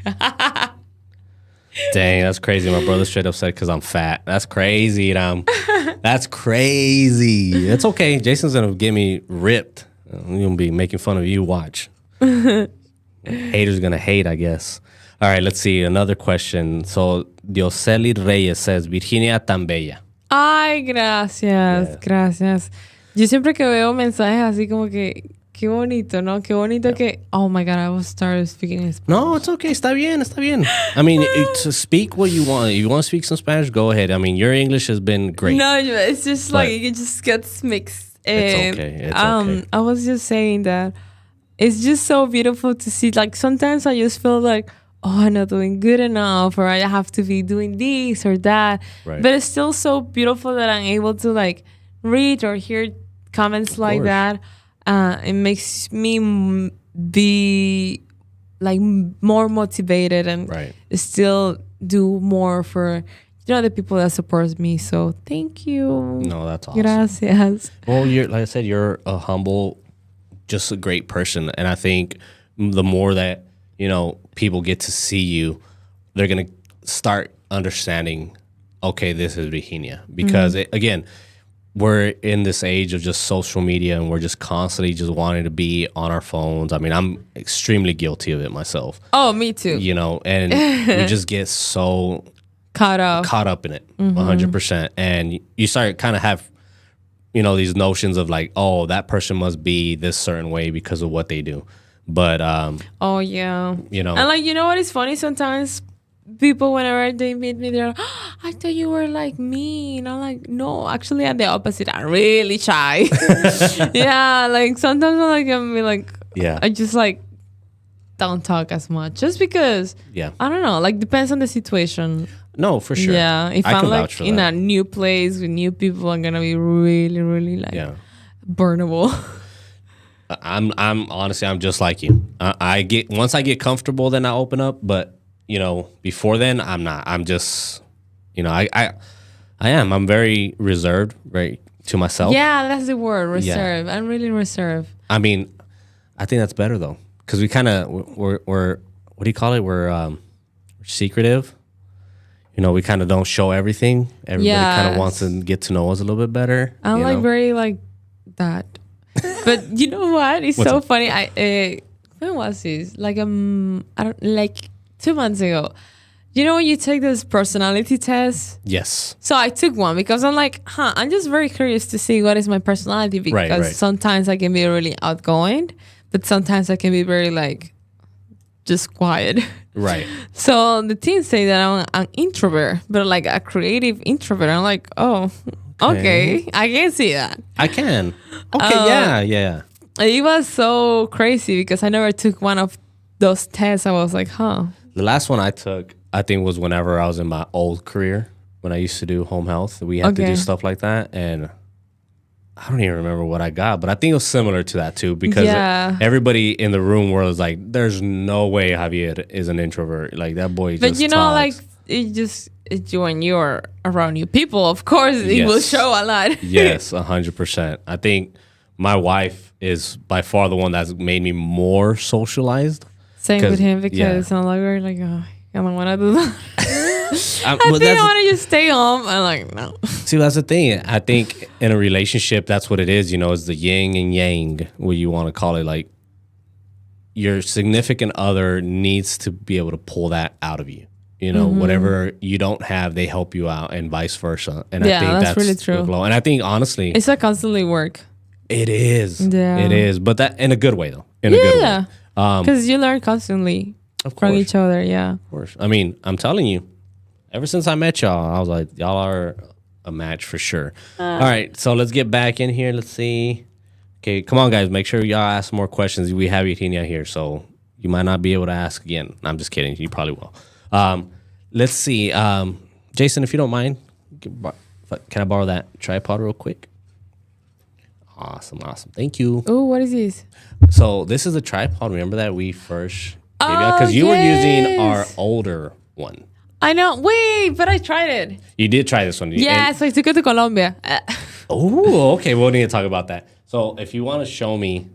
Dang, that's crazy. My brother straight up said because I'm fat. That's crazy. That's crazy. It's okay. Jason's going to get me ripped. I'm going to be making fun of you. Watch. Haters going to hate, I guess. All right, let's see. Another question. So, Dioseli Reyes says, Virginia tan bella. Ay, gracias. Yo siempre que veo mensajes así como que, qué bonito, ¿no? Qué bonito que, oh my God, I will start speaking in Spanish. No, it's okay. Está bien. I mean, to speak what you want. If you want to speak some Spanish, go ahead. I mean, your English has been great. No, it's just like, it just gets mixed. It's okay. Okay. I was just saying that it's just so beautiful to see. Like, sometimes I just feel like, oh, I'm not doing good enough, or I have to be doing this or that. Right. But it's still so beautiful that I'm able to like read or hear comments like that. It makes me be like more motivated and still do more for the people that support me. So thank you. No, that's awesome. Gracias. Well, like I said, you're a humble, just a great person, and I think the more that people get to see you, they're gonna start understanding. Okay, this is Virginia, because again, we're in this age of just social media, and we're just constantly just wanting to be on our phones. I mean, I'm extremely guilty of it myself. Oh, me too. And we just get so caught up in it, 100%, and you start kind of have these notions of like, oh, that person must be this certain way because of what they do. But oh yeah, and like what is funny, sometimes people, whenever they meet me, they're like, oh, I thought you were like me, and I'm like, no, actually I'm the opposite. I'm really shy. Yeah, like sometimes I'm like, I just like don't talk as much just because I don't know, like depends on the situation. No, for sure. Yeah, if I'm like in a new place with new people, I'm gonna be really, really like burnable. I'm honestly, I'm just like you. Once I get comfortable, then I open up. But before then, I'm not. I'm just, I am. I'm very reserved, right, to myself. Yeah, that's the word, reserve. I'm really reserved. I mean, I think that's better though, because we kind of we're what do you call it? We're secretive. We kind of don't show everything. Everybody kind of wants to get to know us a little bit better. I'm like very like that. But you know what? It's so funny. When was this? Like I don't like 2 months ago. When you take this personality test? Yes. So I took one because I'm like, I'm just very curious to see what is my personality, because sometimes I can be really outgoing, but sometimes I can be very like just quiet. Right. So the teens say that I'm an introvert, but like a creative introvert. I'm like, oh, okay. I can see that. I can. Okay, yeah. It was so crazy because I never took one of those tests. I was like, huh. The last one I took, I think, was whenever I was in my old career, when I used to do home health. We had to do stuff like that, and I don't even remember what I got, but I think it was similar to that too, because everybody in the room was like, there's no way Javier is an introvert. Like, that boy just But you know, talks. like, when you're around new people, of course, it will show a lot. Yes, 100%. I think my wife is by far the one that's made me more socialized. Same with him, because I'm like, we're like, oh, I don't want to do that. I want to just stay home. I'm like, no. See, that's the thing. I think in a relationship, that's what it is. You know, it's the yin and yang, what you want to call it. Like, your significant other needs to be able to pull that out of you. You know, whatever you don't have, they help you out, and vice versa. And I think that's really true. And I think, honestly, it's a constantly work. It is. Yeah. It is. But that in a good way, though. In a good way. Because you learn constantly from each other. Yeah. Of course. I mean, I'm telling you, ever since I met y'all, I was like, y'all are a match for sure. All right. So let's get back in here. Let's see. Okay. Come on, guys. Make sure y'all ask more questions. We have Eugenia here, so you might not be able to ask again. I'm just kidding. You probably will. Let's see. Jason, if you don't mind, can I borrow that tripod real quick? Awesome. Thank you. Oh, what is this? So this is a tripod. Remember that we first gave you? Because you were using our older one. I know. Wait, but I tried it. You did try this one. Yes, I took it to Colombia. Oh, okay. We'll need to talk about that. So if you want to show me,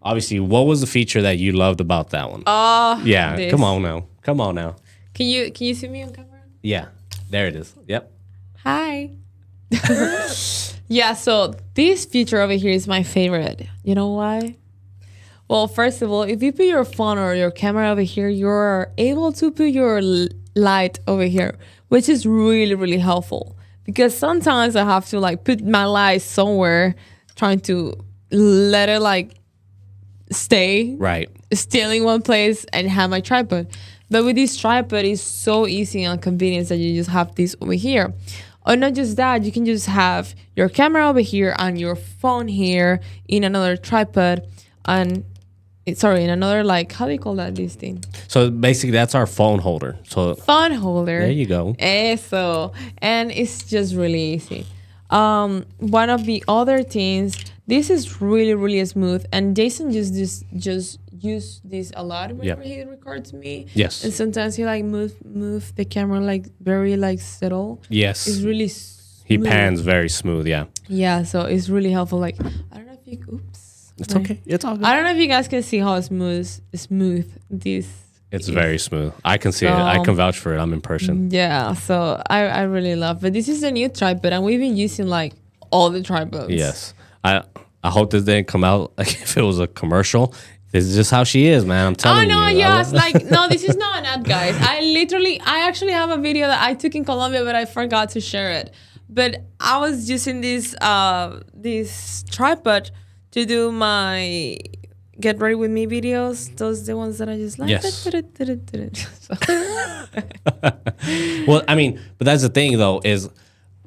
obviously, what was the feature that you loved about that one? Yeah. This. Come on now. Can you see me on camera? Yeah. There it is. Yep. Hi. Yeah, so this feature over here is my favorite. You know why? Well, first of all, if you put your phone or your camera over here, you're able to put your light over here, which is really, really helpful. Because sometimes I have to like put my light somewhere, trying to let it like stay still in one place and have my tripod. But with this tripod, it's so easy and convenient that you just have this over here. Or not just that, you can just have your camera over here and your phone here in another tripod and in another, like, how do you call that, this thing? So basically that's our phone holder. So phone holder. There you go. Eso. And it's just really easy. One of the other things, this is really, really smooth, and Jason just use this a lot whenever he records me. Yes. And sometimes he like move the camera like very like subtle. Yes. It's really smooth. He pans very smooth, yeah. Yeah, so it's really helpful. Like, I don't know if you It's okay. It's all good. I don't know if you guys can see how smooth this It's very smooth. I can see it. I can vouch for it. I'm in person. Yeah, so I really love it. This is a new tripod, and we've been using like all the tripods. Yes. I hope this didn't come out like if it was a commercial. This is just how she is, man. I'm telling you. Oh, no, yes. Like, no, this is not an ad, guys. I actually have a video that I took in Colombia, but I forgot to share it. But I was using this tripod to do my get ready with me videos. Those the ones that I just like. Yes. Well, I mean, but that's the thing, though, is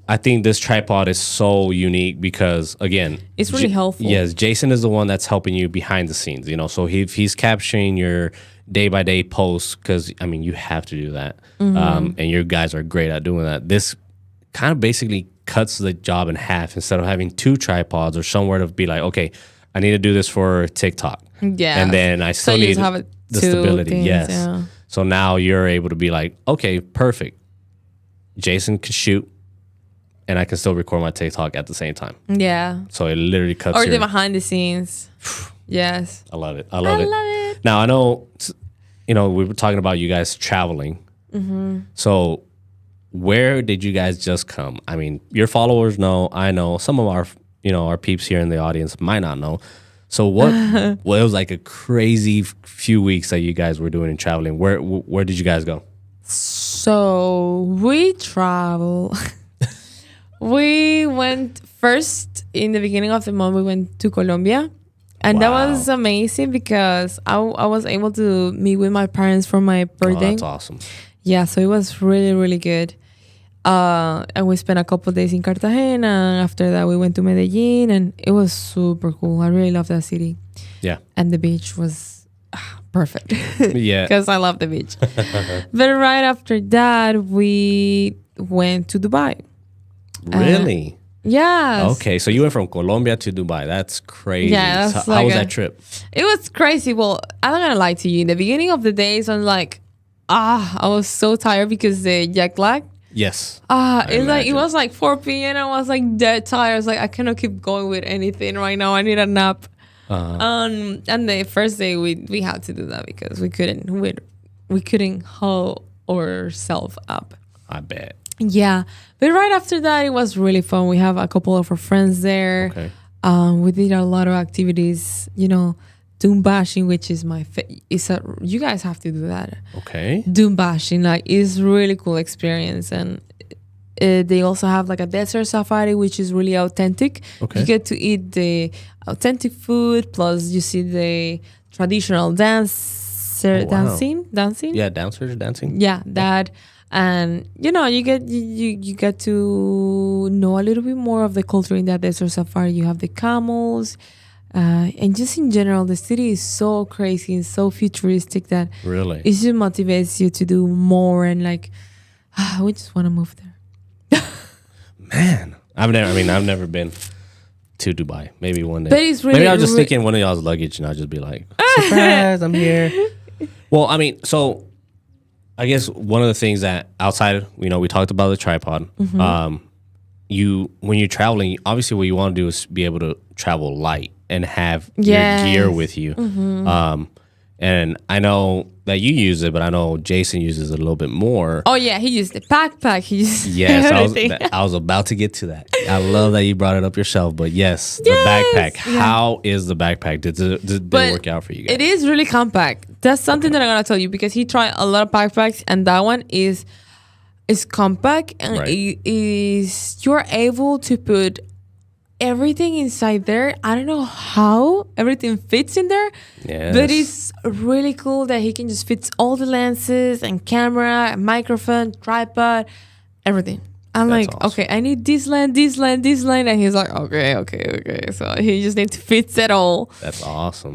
I think this tripod is so unique because, again, it's really helpful. Yes, Jason is the one that's helping you behind the scenes, you know. So he's capturing your day-by-day posts because, I mean, you have to do that. And your guys are great at doing that. This kind of basically cuts the job in half. Instead of having two tripods or somewhere to be like, okay, I need to do this for TikTok. Yeah. And then I still need the stability. Things, yes. Yeah. So now you're able to be like, okay, perfect. Jason can shoot, and I can still record my TikTok at the same time. Yeah. So it literally cuts or the behind the scenes. Yes. I love it. I love it. Now, I know, we were talking about you guys traveling. So where did you guys just come? I mean, your followers know, I know. Some of our, our peeps here in the audience might not know. So what, it was like a crazy few weeks that you guys were doing in traveling. Where did you guys go? So we travel. We went first in the beginning of the month. We went to Colombia, And that was amazing because I was able to meet with my parents for my birthday. That's awesome. Yeah, so it was really, really good. And we spent a couple of days in Cartagena. And after that, we went to Medellin, and it was super cool. I really love that city. Yeah. And the beach was perfect. Yeah. Because I love the beach. But right after that, we went to Dubai. Really? Yes. Okay, so you went from Colombia to Dubai. That's crazy. Yeah, So how was that trip? It was crazy. Well, I'm not gonna lie to you. In the beginning of the days, I'm like, I was so tired because the jet lag. Yes. It was like 4 p.m. I was like dead tired. I was like, I cannot keep going with anything right now. I need a nap. And the first day we had to do that because we couldn't hold ourselves up. I bet. Yeah, but right after that, it was really fun. We have a couple of our friends there. Okay. We did a lot of activities. Doom bashing, which is you guys have to do that. Okay. Doom bashing, is really cool experience, and they also have like a desert safari, which is really authentic. Okay. You get to eat the authentic food, plus you see the traditional dancing. Yeah, dancers dancing. Yeah, that. And you get to know a little bit more of the culture in that desert safari. You have the camels, and just in general, the city is so crazy and so futuristic that Really it just motivates you to do more. And we just want to move there. Man, I've never been to Dubai. Maybe one day. But it's really, maybe I'll just stick in one of y'all's luggage and I'll just be like, surprise, I'm here. Well, so I guess one of the things that outside, we talked about the tripod. When you're traveling, obviously what you want to do is be able to travel light and have your gear with you. And I know that you use it, but I know Jason uses it a little bit more. Oh yeah, he used the backpack. He used everything. I was about to get to that. I love that you brought it up yourself, but yes, the backpack. Yeah. How is the backpack? Did it work out for you guys? It is really compact. That's something that I'm gonna tell you because he tried a lot of backpacks, and that one is compact, and you're able to put everything inside there. I don't know how everything fits in there, but it's really cool that he can just fit all the lenses and camera, microphone, tripod, everything. I'm That's like, awesome. Okay, I need this lens, and he's like, okay. So he just needs to fit it all. That's awesome.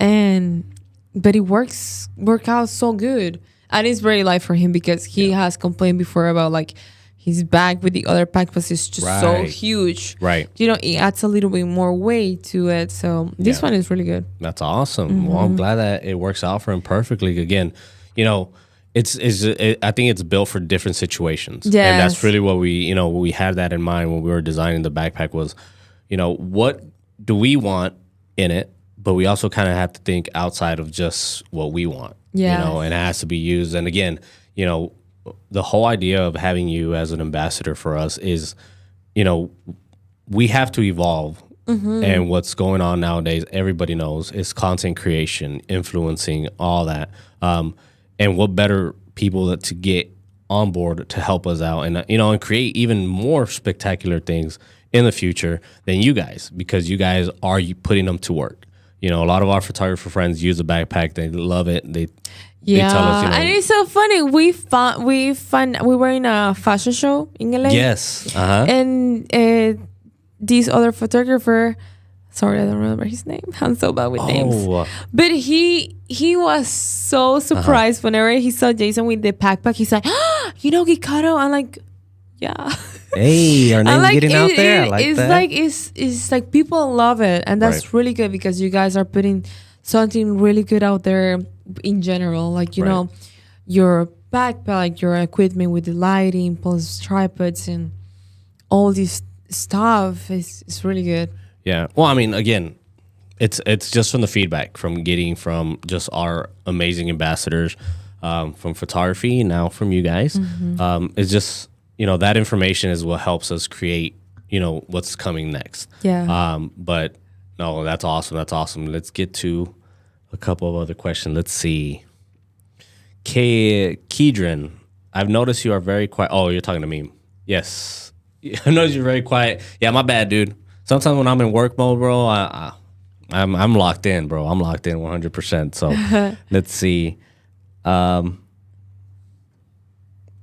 But it work out so good, and it's very light for him because he has complained before about his bag with the other backpacks is just so huge. Right. It adds a little bit more weight to it. So this one is really good. That's awesome. Well, I'm glad that it works out for him perfectly. Again, I think it's built for different situations. Yes. And that's really what we had that in mind when we were designing the backpack was, what do we want in it? But we also kind of have to think outside of just what we want. Yeah. And it has to be used. And again, the whole idea of having you as an ambassador for us is, we have to evolve. And what's going on nowadays, everybody knows, is content creation, influencing, all that. And what better people to get on board to help us out and create even more spectacular things in the future than you guys, because you guys are putting them to work. A lot of our photographer friends use a backpack. They love it. They tell us, and it's so funny. We were in a fashion show in LA. Yes. And this other photographer, sorry, I don't remember his name. I'm so bad with names. But he was so surprised whenever he saw Jason with the backpack. He's like, Geekoto? I'm like, yeah. Hey, our name's getting out there. I like that. It's like people love it, and that's really good because you guys are putting something really good out there in general. Your backpack, your equipment with the lighting, plus tripods and all this stuff is really good. Yeah. Well, again, it's just from the feedback from just our amazing ambassadors from photography, now from you guys. It's just that information is what helps us create what's coming next. But no, that's awesome. Let's get to a couple of other questions. Let's see. Kedron, I've noticed you are very quiet. Oh, you're talking to me. Yes. I noticed you're very quiet. Yeah, my bad, dude. Sometimes when I'm in work mode, bro, I'm locked in, bro. I'm locked in 100%. So let's see.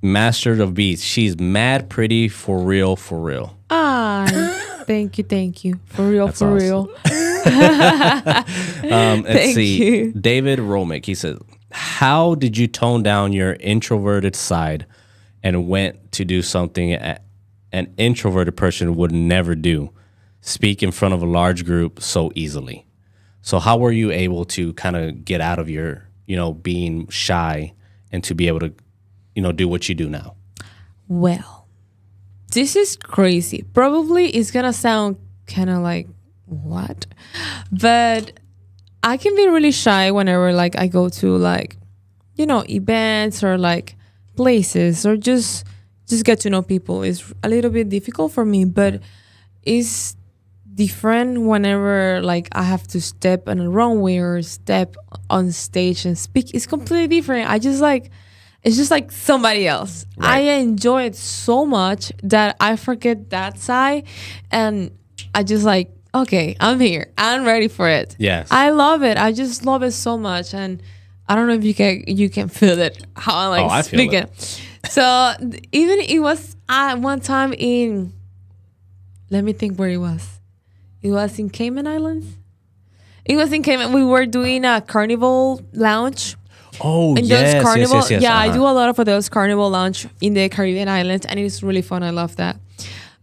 Master of Beats. She's mad pretty for real, for real. Thank you. For real, That's for awesome. real. Let's Thank see. you. David Romick. He says, "How did you tone down your introverted side and went to do something an introverted person would never do? Speak in front of a large group so easily." So how were you able to kind of get out of your, being shy and to be able to, do what you do now? Well, this is crazy. Probably it's gonna sound kind of like what, but I can be really shy whenever like I go to like, events or like places or just get to know people. It's a little bit difficult for me, but it's different whenever like I have to step on a runway or step on stage and speak. It's completely different. It's just like somebody else. Right. I enjoy it so much that I forget that side, and I just like, okay, I'm here. I'm ready for it. Yes. I love it. I just love it so much, and I don't know if you can feel it how I like I feel speaking. So even it was one time in, let me think where it was. It was in Cayman Islands. It was in Cayman. We were doing a carnival lounge. Oh, And yes, those carnival, yes. yeah, I do a lot of those carnival lounge in the Caribbean islands, and it's really fun. I love that.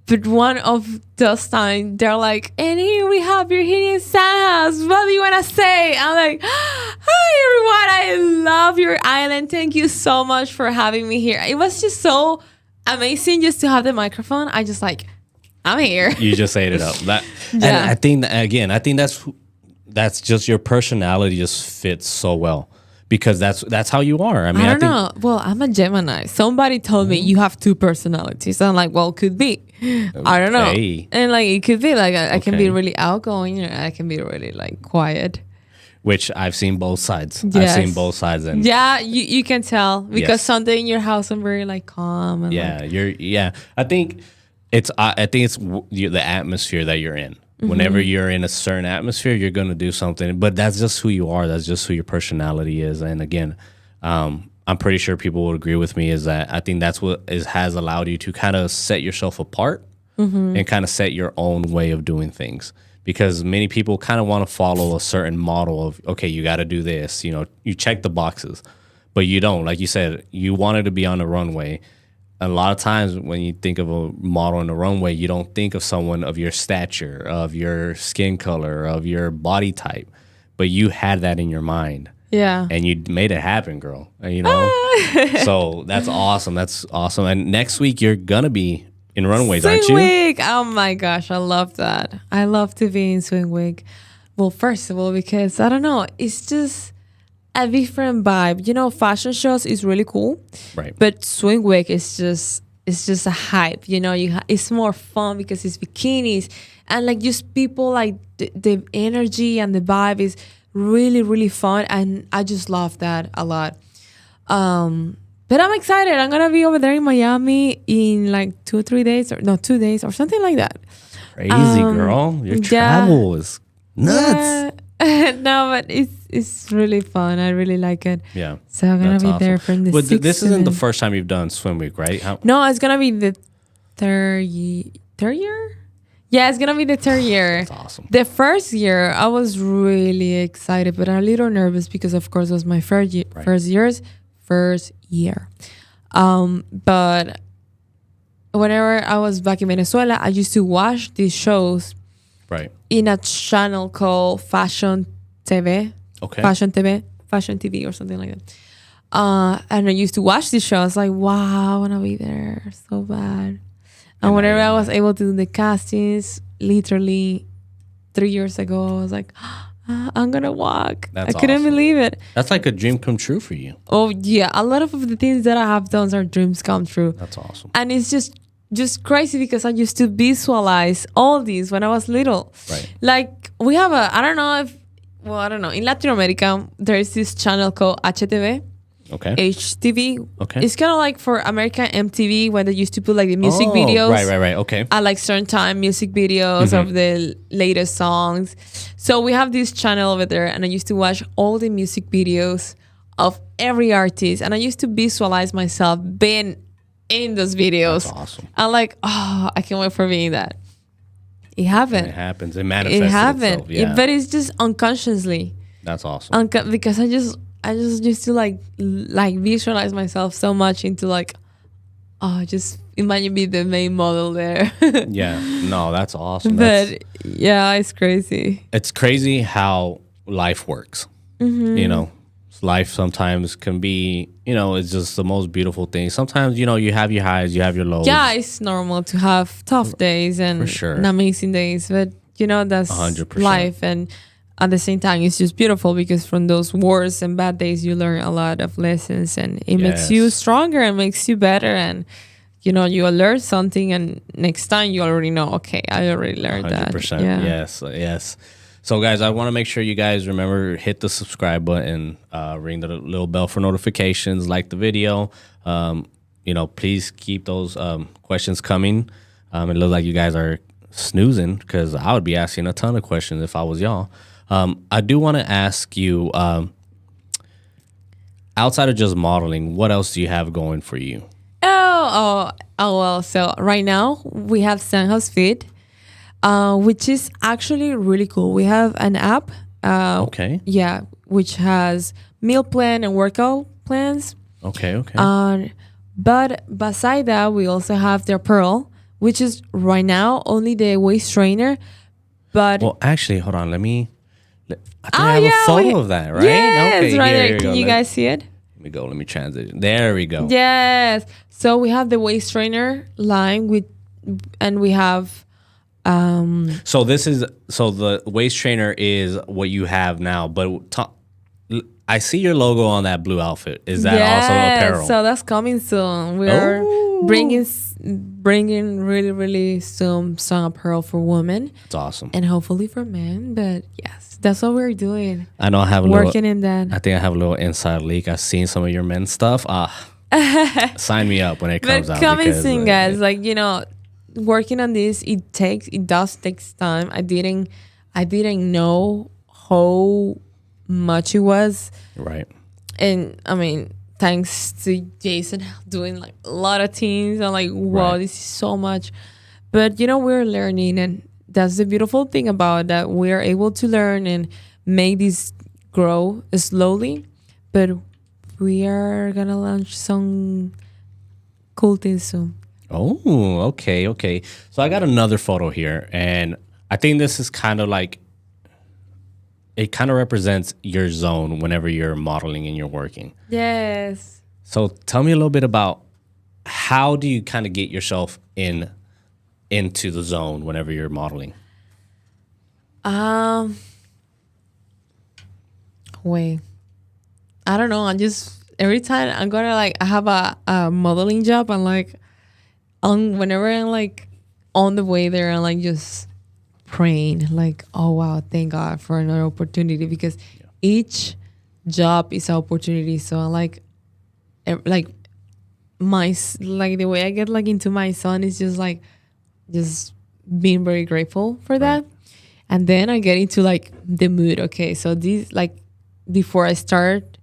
But one of those times, they're like, "And here we have your hidden Santa's. What do you want to say?" I'm like, "Hi everyone, I love your island. Thank you so much for having me here." It was just so amazing just to have the microphone. I just like, I'm here. You just ate it up. And Yeah. I think that's just your personality just fits so well because that's how you are. I mean, I don't know. Well, I'm a Gemini. Somebody told me you have two personalities. I'm like, well, could be. I don't know. Okay. And like, it could be like I can be Okay. really outgoing, or I can be really like quiet. Which I've seen both sides. I've Yes. seen both sides, and Yeah, you can tell because Yes. Sunday in your house I'm very like calm and like, I think it's the atmosphere that you're in. Whenever you're in a certain atmosphere, you're gonna do something. But that's just who you are. That's just who your personality is. And again, I'm pretty sure people would agree with me. Is that I think that's what has allowed you to kind of set yourself apart and kind of set your own way of doing things. Because many people kind of want to follow a certain model of, okay, you got to do this. You check the boxes, but you don't. Like you said, you wanted to be on the runway. A lot of times when you think of a model on the runway, you don't think of someone of your stature, of your skin color, of your body type, but you had that in your mind. yeah. And you made it happen, girl. So that's awesome. That's awesome. And next week you're gonna be in runways, aren't Swing you? Week. Oh my gosh, I love that. I love to be in Swing Week. Well, first of all, because I don't know, it's just a different vibe. Fashion shows is really cool, Right. but Swing Week is just a hype. It's more fun because it's bikinis and like just people like the energy and the vibe is really really fun, and I just love that a lot. But I'm excited. I'm gonna be over there in Miami in like 2 or 3 days, or no, 2 days or something like that. Crazy, girl. Your travel is nuts. Yeah. No, but it's really fun. I really like it. Yeah. So I'm gonna That's be awesome. there from the But 6th this to isn't the the- first time you've done Swim Week, right? No, it's gonna be the third year. Yeah, it's gonna be the third year. That's awesome. The first year, I was really excited, but a little nervous because, of course, it was my first year. But whenever I was back in Venezuela, I used to watch these shows Right. in a channel called Fashion TV. Okay. Fashion TV or something like that. And I used to watch these shows like, wow, I want to be there so bad. And whenever I was able to do the castings, literally 3 years ago, I was like, I'm going to walk. That's I couldn't awesome. believe it. That's like a dream come true for you. Oh, yeah. A lot of the things that I have done are dreams come true. That's awesome. And it's just crazy because I used to visualize all these when I was little. Right. Like we have I don't know. In Latin America, there is this channel called HTV. Okay. HTV. Okay. It's kind of like for American MTV when they used to put like the music Oh, videos. Right. Okay. At like certain time, music videos of the latest songs. So we have this channel over there, and I used to watch all the music videos of every artist, and I used to visualize myself being in those videos. That's awesome. I'm like, oh, I can't wait for being that. It happened. It happens. It manifests. It happened. Itself. Yeah. But it's just unconsciously. That's awesome. Because I just used to like visualize myself so much into like, oh, just imagine me the main model there. Yeah. No, that's awesome. But yeah, it's crazy. It's crazy how life works. You know, life sometimes can be, you know, it's just the most beautiful thing. Sometimes, you know, you have your highs, you have your lows. Yeah, it's normal to have tough days and For sure. amazing days, but you know, that's 100%. life. And at the same time, it's just beautiful because from those wars and bad days, you learn a lot of lessons, and it makes you stronger and makes you better. And you know, you learn something, and next time you already know, okay, I already learned 100%. that. Yeah. Yes. So, guys, I want to make sure you guys remember, hit the subscribe button, ring the little bell for notifications, like the video. You know, please keep those questions coming. It looks like you guys are snoozing because I would be asking a ton of questions if I was y'all. I do want to ask you, outside of just modeling, what else do you have going for you? Oh, well, so right now we have Sunhouse Fit, which is actually really cool. We have an app. Okay. Yeah, which has meal plan and workout plans. Okay. But beside that, we also have the Pearl, which is right now only the waist trainer. But well, actually, hold on. I think I have a photo of that, right? Yes, okay, right there. Here Can you guys see it? Let me go. Let me transition. There we go. Yes. So we have the waist trainer line and we have. So the waist trainer is what you have now, but I see your logo on that blue outfit. Is that also apparel? So that's coming soon. We're bringing really, really soon some apparel for women. It's awesome. And hopefully for men. But yes, that's what we're doing. I know I have working in that. I think I have a little inside leak. I've seen some of your men's stuff. Sign me up when it comes out. But coming soon, guys. Like, you know, working on this, it does takes time. I didn't know how much it was. Right. And I mean, thanks to Jason doing like a lot of things. I'm like, wow, this is so much. But you know, we're learning, and that's the beautiful thing about that. We're able to learn and make this grow slowly. But we are gonna launch some cool things soon. Oh, okay. So I got another photo here, and I think this is kind of like, it kind of represents your zone whenever you're modeling and you're working. Yes. So tell me a little bit about how do you kind of get yourself into the zone whenever you're modeling? Wait. I don't know. Every time I'm gonna like, I have a modeling job, I'm like, whenever I'm like on the way there, I'm like just praying, like, oh wow, thank God for another opportunity, because each job is an opportunity. So I like the way I get like into my son is just being very grateful for that. And then I get into like the mood. Okay, so these, like, before I start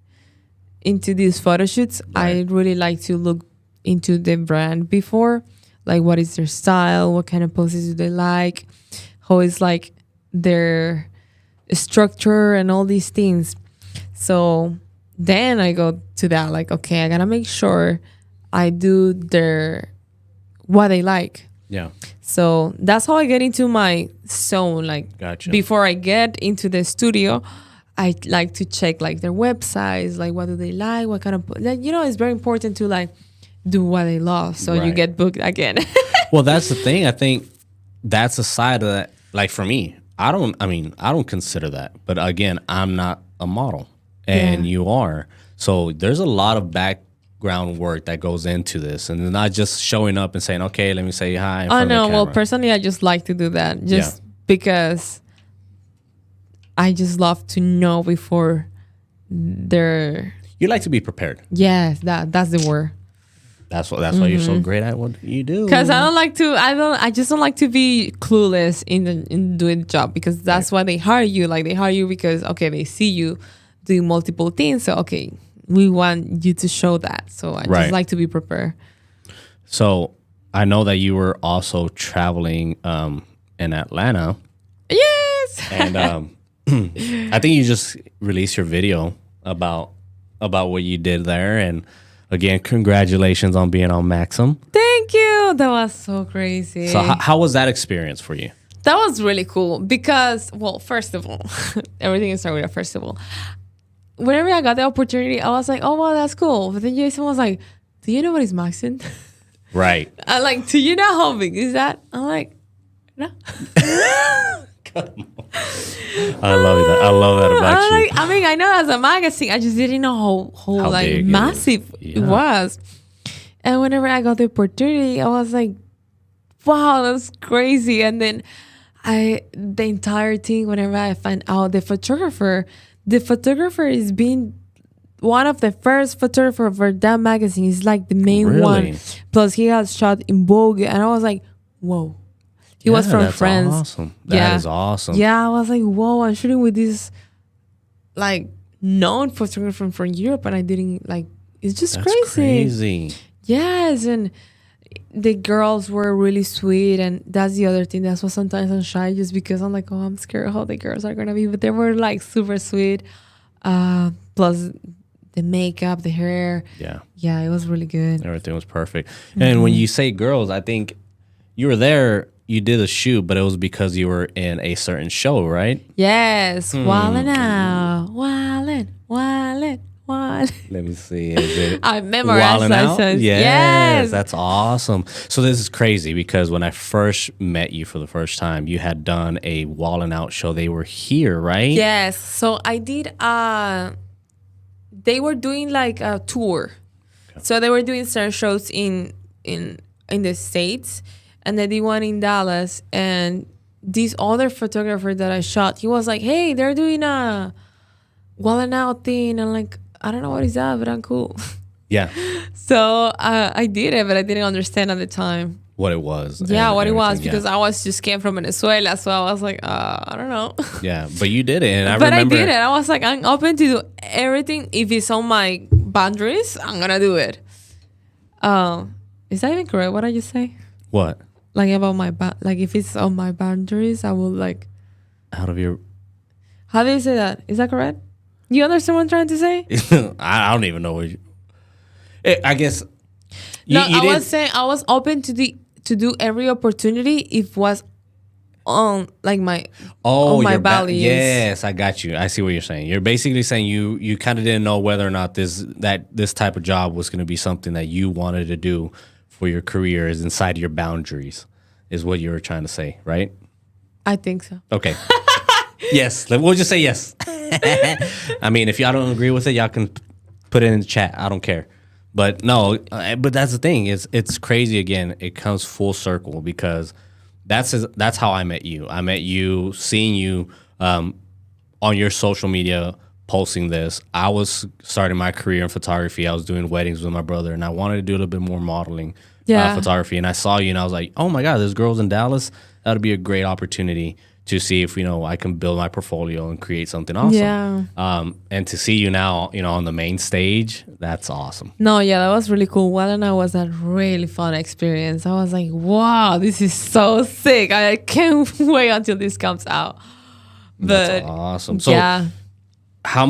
into these photo shoots, I really like to look into the brand before, like what is their style, what kind of poses do they like, how is like their structure and all these things. So then I go to that, like, okay, I gotta make sure I do what they like. Yeah. So that's how I get into my zone. Like, Gotcha. Before I get into the studio, I like to check like their websites, like what do they like, what kind of, like, you know, it's very important to like do what they love, so you get booked again. Well, that's the thing. I think that's a side of that. Like for me, I don't consider that. But again, I'm not a model, and you are. So there's a lot of background work that goes into this, and not just showing up and saying, "Okay, let me say hi." Oh no, well, personally, I just like to do that because I just love to know before they're. You like to be prepared. Yes, that's the word. That's why you're so great at what you do. Because I just don't like to be clueless in doing the job, because that's why they hire you. Like, they hire you because, okay, they see you doing multiple things. So, okay, we want you to show that. So I just like to be prepared. So I know that you were also traveling in Atlanta. Yes. And I think you just released your video about what you did there. And again, congratulations on being on Maxim. Thank you. That was so crazy. So how was that experience for you? That was really cool because, well, first of all, everything started with a first of all. Whenever I got the opportunity, I was like, oh, wow, that's cool. But then Jason was like, do you know what is Maxim? Right. I'm like, do you know how big is that? I'm like, no. I love that. I love that about you. I mean, I know that's a magazine. I just didn't know how like big massive it was. And whenever I got the opportunity, I was like, wow, that's crazy. And then the entire thing, whenever I find out the photographer is being one of the first photographers for that magazine. He's like the main one. Plus, he has shot in Vogue. And I was like, whoa. He was from France. Awesome. That is awesome. Yeah, I was like, whoa, I'm shooting with this like known photographer from Europe, and I didn't like. It's just crazy. Yes, and the girls were really sweet, and that's the other thing. That's why sometimes I'm shy, just because I'm like, oh, I'm scared how the girls are gonna be, but they were like super sweet. Plus the makeup, the hair. Yeah, it was really good. Everything was perfect. And when you say girls, I think you were there. You did a shoot, but it was because you were in a certain show, right? Yes. Wildin' out. Wildin'. Let me see. Is it I memorized that. Yes. That's awesome. So this is crazy because when I first met you for the first time, you had done a Wildin' Out show. They were here, right? Yes. So I did, they were doing like a tour. Okay. So they were doing certain shows in the States. And they did one in Dallas, and this other photographer that I shot, he was like, hey, they're doing a Wildin' Out thing. I'm like, I don't know what is that, but I'm cool. Yeah. So I did it, but I didn't understand at the time what it was. Yeah, what it was, because I just came from Venezuela. So I was like, I don't know. Yeah, but you did it. And I did it. I was like, I'm open to do everything. If it's on my boundaries, I'm going to do it. Is that even correct? What did you say? What? Like about like if it's on my boundaries, I will like. Out of your. How do you say that? Is that correct? You understand what I'm trying to say? I don't even know what you. I guess. I was saying I was open to do every opportunity if it was on like my my values. Yes, I got you. I see what you're saying. You're basically saying you kind of didn't know whether or not this type of job was going to be something that you wanted to do for your career, is inside your boundaries, is what you were trying to say, right? I think so. Okay. Yes, we'll just say yes. I mean, if y'all don't agree with it, y'all can put it in the chat. I don't care. But no, but that's the thing. It's crazy. Again, it comes full circle because that's how I met you. I met you, seeing you on your social media posting this. I was starting my career in photography. I was doing weddings with my brother, and I wanted to do a little bit more modeling photography. And I saw you, and I was like, oh my God, there's girls in Dallas. That would be a great opportunity to see if, I can build my portfolio and create something awesome. Yeah. And to see you now, on the main stage, that's awesome. No, yeah, that was really cool. Wildin' Out was a really fun experience. I was like, wow, this is so sick. I can't wait until this comes out. But that's awesome. So yeah. How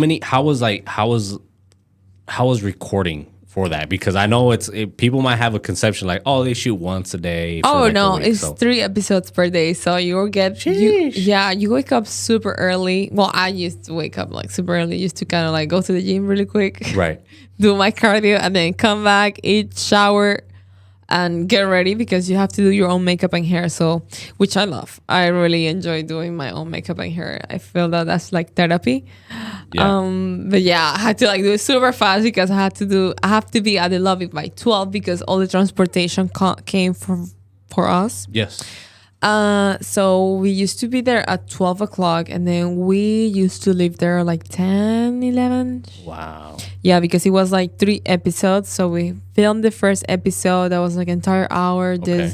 was recording for that? Because I know people might have a conception like, oh, they shoot once a day. Oh no, it's 3 episodes per day. So you wake up super early. Well, I used to wake up like super early, used to kind of like go to the gym really quick, right? Do my cardio and then come back, eat, shower, and get ready because you have to do your own makeup and hair. So, which I love. I really enjoy doing my own makeup and hair. I feel that that's like therapy. Yeah. But yeah, I had to like do it super fast because I have to be at the lobby by 12 because all the transportation came for us. Yes. So we used to be there at 12 o'clock, and then we used to leave there like 10, 11. Wow. Yeah, because it was like 3 episodes. So we filmed the first episode. That was like an entire hour. Okay.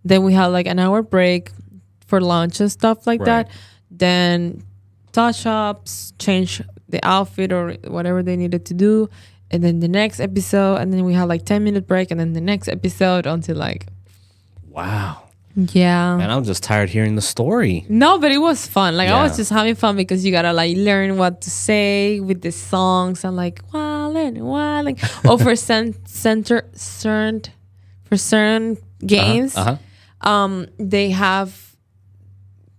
Then we had like an hour break for lunch and stuff like that. Then touch ups, change the outfit or whatever they needed to do. And then the next episode. And then we had like 10-minute break. And then the next episode until like... Wow. Yeah. Man, I'm just tired hearing the story. No, but it was fun. Like, I Yeah. was just having fun because you gotta like learn what to say with the songs and like wildin'. Oh, for certain games, they have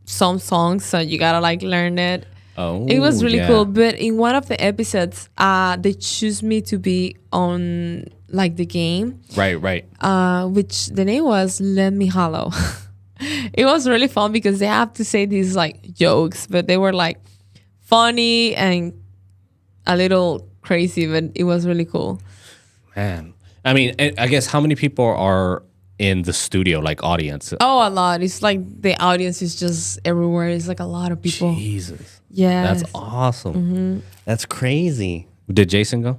some songs, so you gotta like learn it. Oh, It was really cool. But in one of the episodes, they choose me to be on like the game. Right. Which the name was Let Me Hollow. It was really fun because they have to say these like jokes, but they were like funny and a little crazy, but it was really cool. Man. I mean, I guess how many people are in the studio, like audience? Oh, a lot. It's like the audience is just everywhere. It's like a lot of people. Jesus. Yeah. That's awesome. That's crazy. Did Jason go?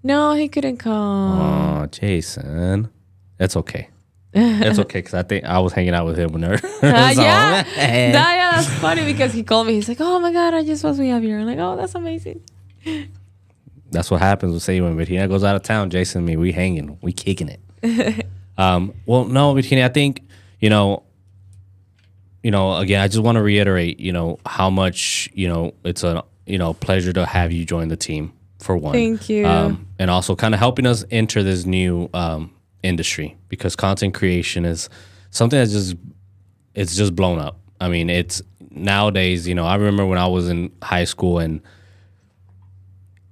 No, he couldn't come. Oh, Jason. That's okay. It's okay because I think I was hanging out with him whenever. Yeah, that's funny because he called me. He's like, "Oh my god, I just was up here." I'm like, "Oh, that's amazing." That's what happens with Say when Virginia goes out of town. Jason and me, we hanging, we kicking it. Well, no, Virginia, I think again, I just want to reiterate, how much it's a pleasure to have you join the team for one. Thank you. And also kind of helping us enter this new industry because content creation is something that's just blown up. I mean, it's nowadays, I remember when I was in high school and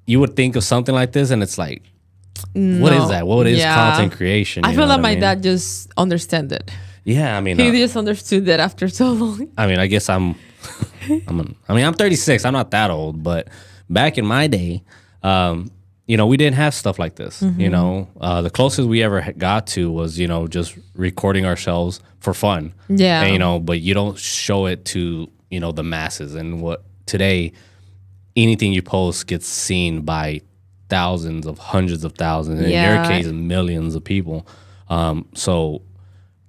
you would think of something like this and it's like, what is that? What is content creation? I feel like my dad just understand it. Yeah, I mean, he just understood that after so long. I mean, I guess I'm 36. I'm not that old, but back in my day, we didn't have stuff like this. The closest we ever got to was, just recording ourselves for fun. Yeah. And, but you don't show it to, the masses. And what today, anything you post gets seen by thousands of hundreds of thousands, and in your case, millions of people. So,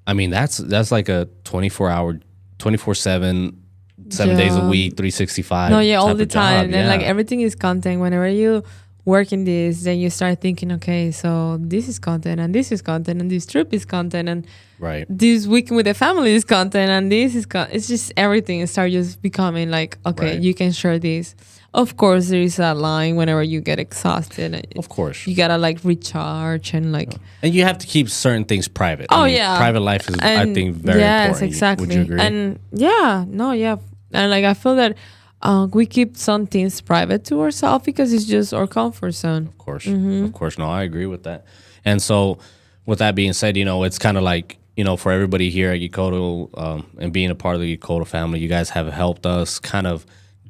I mean, that's like a 24-hour, 24/7, 7 days a week, 365. No, all the time. Job. And like everything is content. Whenever you work in this, then you start thinking, okay, so this is content, and this is content, and this trip is content, and this weekend with the family is content, and this is it's just everything. It starts just becoming like, okay, you can share this. Of course, there is a line whenever you get exhausted. Of course. You gotta like recharge and like... And you have to keep certain things private. Private life is, I think, very important. Yes, exactly. Would you agree? And and like I feel that we keep some things private to ourselves because it's just our comfort zone. Of course. Of course. No, I agree with that. And so with that being said, it's kind of like, for everybody here at Geekoto and being a part of the Geekoto family, you guys have helped us kind of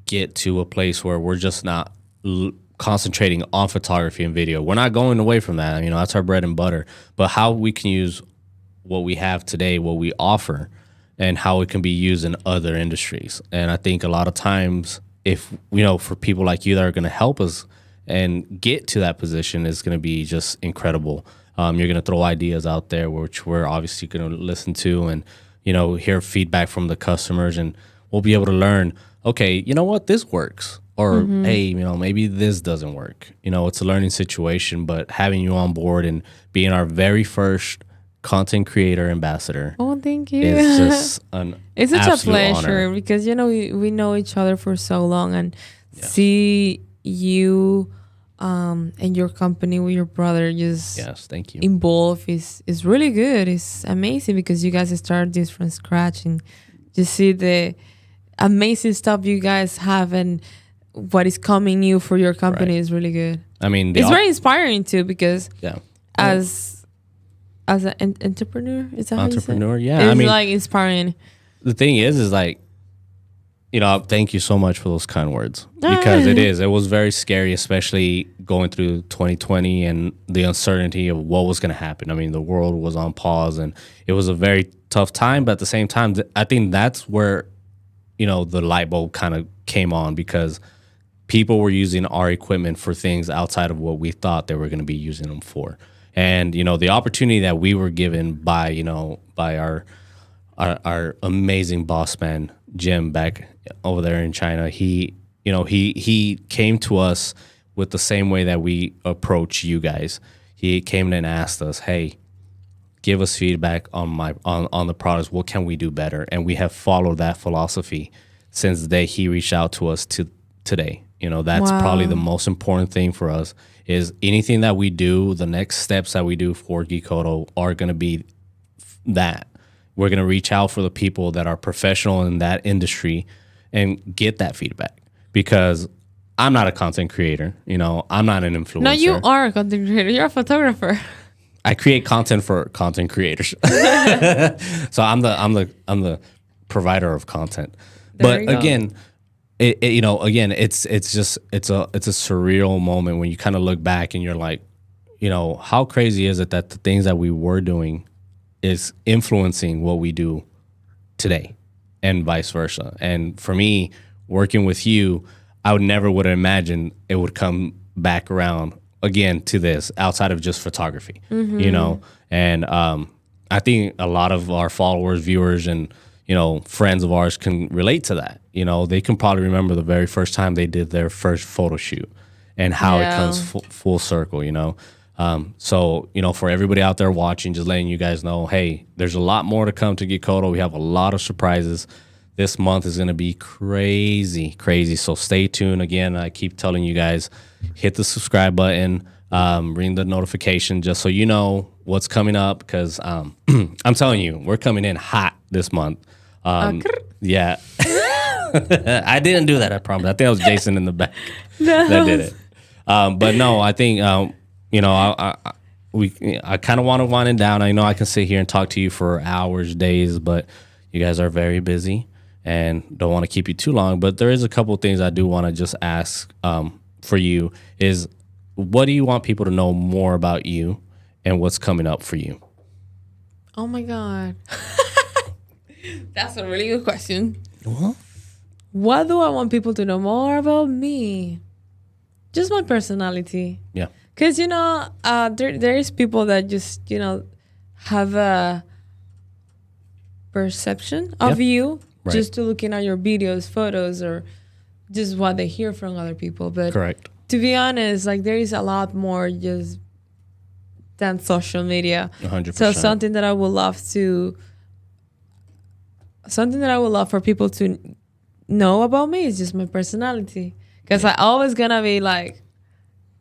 get to a place where we're just not concentrating on photography and video. We're not going away from that. That's our bread and butter. But how we can use what we have today, what we offer, and how it can be used in other industries. And I think a lot of times, if for people like you that are going to help us and get to that position, is going to be just incredible. You're going to throw ideas out there, which we're obviously going to listen to and hear feedback from the customers, and we'll be able to learn. Okay, you know what? This works. Or, hey, maybe this doesn't work. It's a learning situation, but having you on board and being our very first content creator ambassador. Oh, thank you. It's just an It's such a pleasure honor. because, we know each other for so long, and see you and your company with your brother just thank you. involved is really good. It's amazing because you guys started this from scratch, and just see the amazing stuff you guys have and what is coming new for your company is really good. I mean, it's very inspiring too because as an entrepreneur, is that entrepreneur? It's like inspiring. The thing is like, thank you so much for those kind words because it was very scary, especially going through 2020 and the uncertainty of what was going to happen. I mean, the world was on pause and it was a very tough time, but at the same time, I think that's where, the light bulb kind of came on, because people were using our equipment for things outside of what we thought they were going to be using them for. And, the opportunity that we were given by, by our amazing boss man, Jim, back over there in China, he came to us with the same way that we approach you guys. He came and asked us, hey, give us feedback on the products. What can we do better? And we have followed that philosophy since the day he reached out to us to today. That's probably the most important thing for us, is anything that we do, the next steps that we do for Geekoto are going to be that. We're going to reach out for the people that are professional in that industry and get that feedback, because I'm not a content creator. I'm not an influencer. No, you are a content creator. You're a photographer. I create content for content creators. So I'm the provider of content. But again, it's a surreal moment when you kind of look back and you're like, how crazy is it that the things that we were doing is influencing what we do today, and vice versa. And for me, working with you, I would have imagined it would come back around again to this, outside of just photography, and I think a lot of our followers, viewers, and friends of ours can relate to that. They can probably remember the very first time they did their first photo shoot and how it comes full circle. So for everybody out there watching, just letting you guys know, hey, there's a lot more to come to Geekoto. We have a lot of surprises. This month is going to be crazy. So stay tuned. Again, I keep telling you guys, hit the subscribe button, ring the notification, just so you know what's coming up, because I'm telling you, we're coming in hot this month. Yeah. I didn't do that, I promise. I think it was Jason in the back that did it. But no, I think, I kind of want to wind it down. I know I can sit here and talk to you for hours, days, but you guys are very busy and don't want to keep you too long. But there is a couple of things I do want to just ask for you is, what do you want people to know more about you and what's coming up for you? Oh my God. That's a really good question. What do I want people to know more about me? Just my personality. Yeah. Because, there is people that just, have a perception of you just to looking at your videos, photos, or just what they hear from other people. But correct. To be honest, there is a lot more just than social media. 100%. So something that I would love for people to know about me is just my personality. Because I always gonna be like,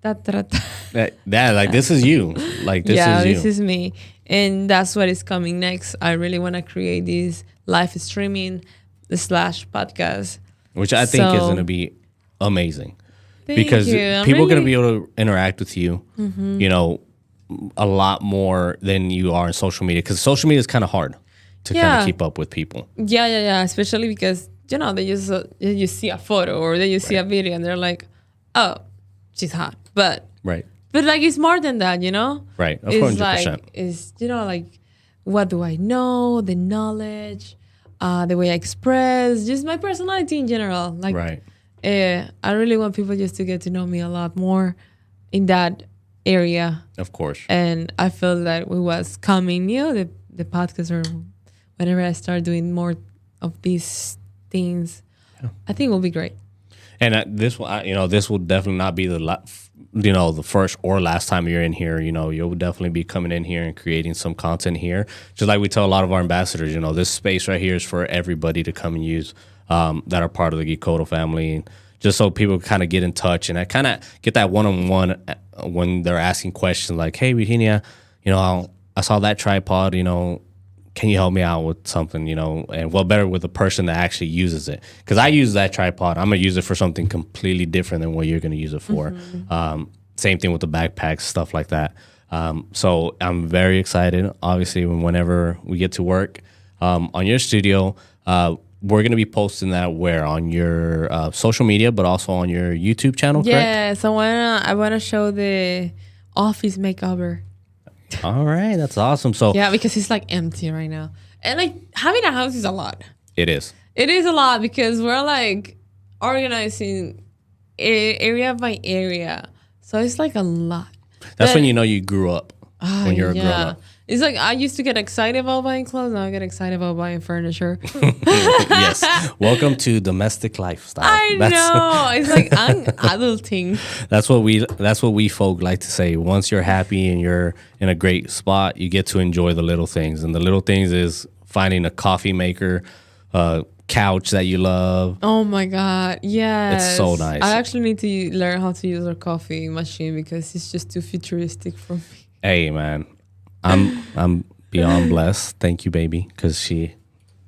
this is you. This is me. And that's what is coming next. I really want to create this live streaming / podcast. Which I think is going to be amazing. Because people are going to be able to interact with you, a lot more than you are in social media. Because social media is kind of hard to kind of keep up with people. Yeah. Especially because, they just you see a photo or they just see a video and they're like, oh, she's hot. But it's more than that, Right, of 100%. It's what do I know, the knowledge, the way I express, just my personality in general. I really want people just to get to know me a lot more in that area. Of course. And I feel that it was coming, the podcast, or whenever I start doing more of these things, I think it will be great. And this will definitely not be the first or last time you're in here. You'll definitely be coming in here and creating some content here. Just like we tell a lot of our ambassadors, this space right here is for everybody to come and use that are part of the Geekoto family. And just so people kind of get in touch. And I kind of get that one-on-one when they're asking questions like, hey, Virginia, I saw that tripod, can you help me out with something, and what better with the person that actually uses it? Because I use that tripod. I'm going to use it for something completely different than what you're going to use it for. Same thing with the backpacks, stuff like that. So I'm very excited, obviously, whenever we get to work on your studio. We're going to be posting that on your social media, but also on your YouTube channel, correct? Yeah, so I want to show the office makeover. All right, that's awesome. So yeah, because it's empty right now. And like having a house is a lot. It is. It is a lot because we're like organizing area by area. So it's like a lot. That's when you know you grew up. When you're a grown up. It's like I used to get excited about buying clothes. Now I get excited about buying furniture. Yes. Welcome to domestic lifestyle. I know. It's like I'm adulting. That's what we folk like to say. Once you're happy and you're in a great spot, you get to enjoy the little things. And the little things is finding a coffee maker, couch that you love. Oh my God. Yes. It's so nice. I actually need to learn how to use our coffee machine because it's just too futuristic for me. Hey man, I'm beyond blessed. Thank you, baby, because she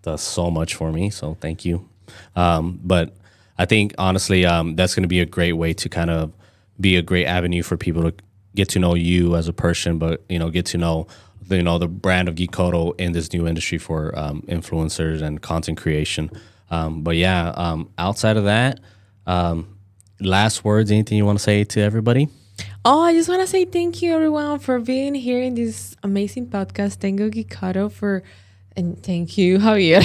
does so much for me. So thank you. But I think honestly, that's going to be a great way to kind of be a great avenue for people to get to know you as a person, but get to know the brand of Geekoto in this new industry for influencers and content creation. But yeah, outside of that, last words, anything you want to say to everybody? Oh, I just want to say thank you, everyone, for being here in this amazing podcast. Thank you, Geekoto, and thank you, Javier,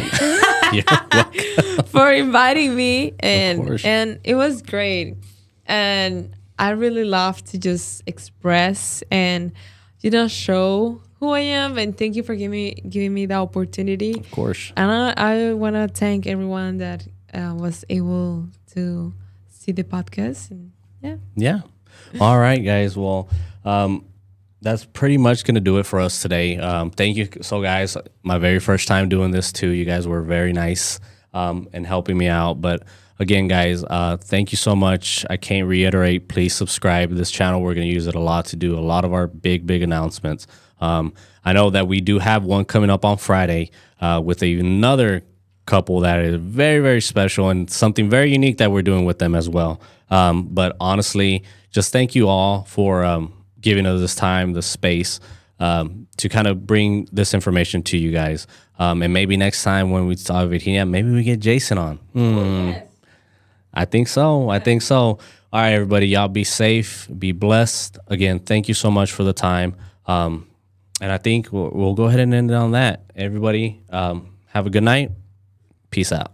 for inviting me. And it was great. And I really love to just express and, show who I am. And thank you for giving me the opportunity. Of course. And I want to thank everyone that was able to see the podcast. And Yeah. All right, guys. Well, that's pretty much going to do it for us today. Thank you. So, guys, my very first time doing this, too. You guys were very nice and helping me out. But again, guys, thank you so much. I can't reiterate. Please subscribe to this channel. We're going to use it a lot to do a lot of our big announcements. I know that we do have one coming up on Friday with another couple that is very, very special and something very unique that we're doing with them as well. But honestly, just thank you all for giving us this time, this space to kind of bring this information to you guys. And maybe next time when we talk Virginia, maybe we get Jason on. Yes. I think so. All right, everybody, y'all be safe, be blessed. Again, thank you so much for the time. And I think we'll go ahead and end it on that. Everybody, have a good night. Peace out.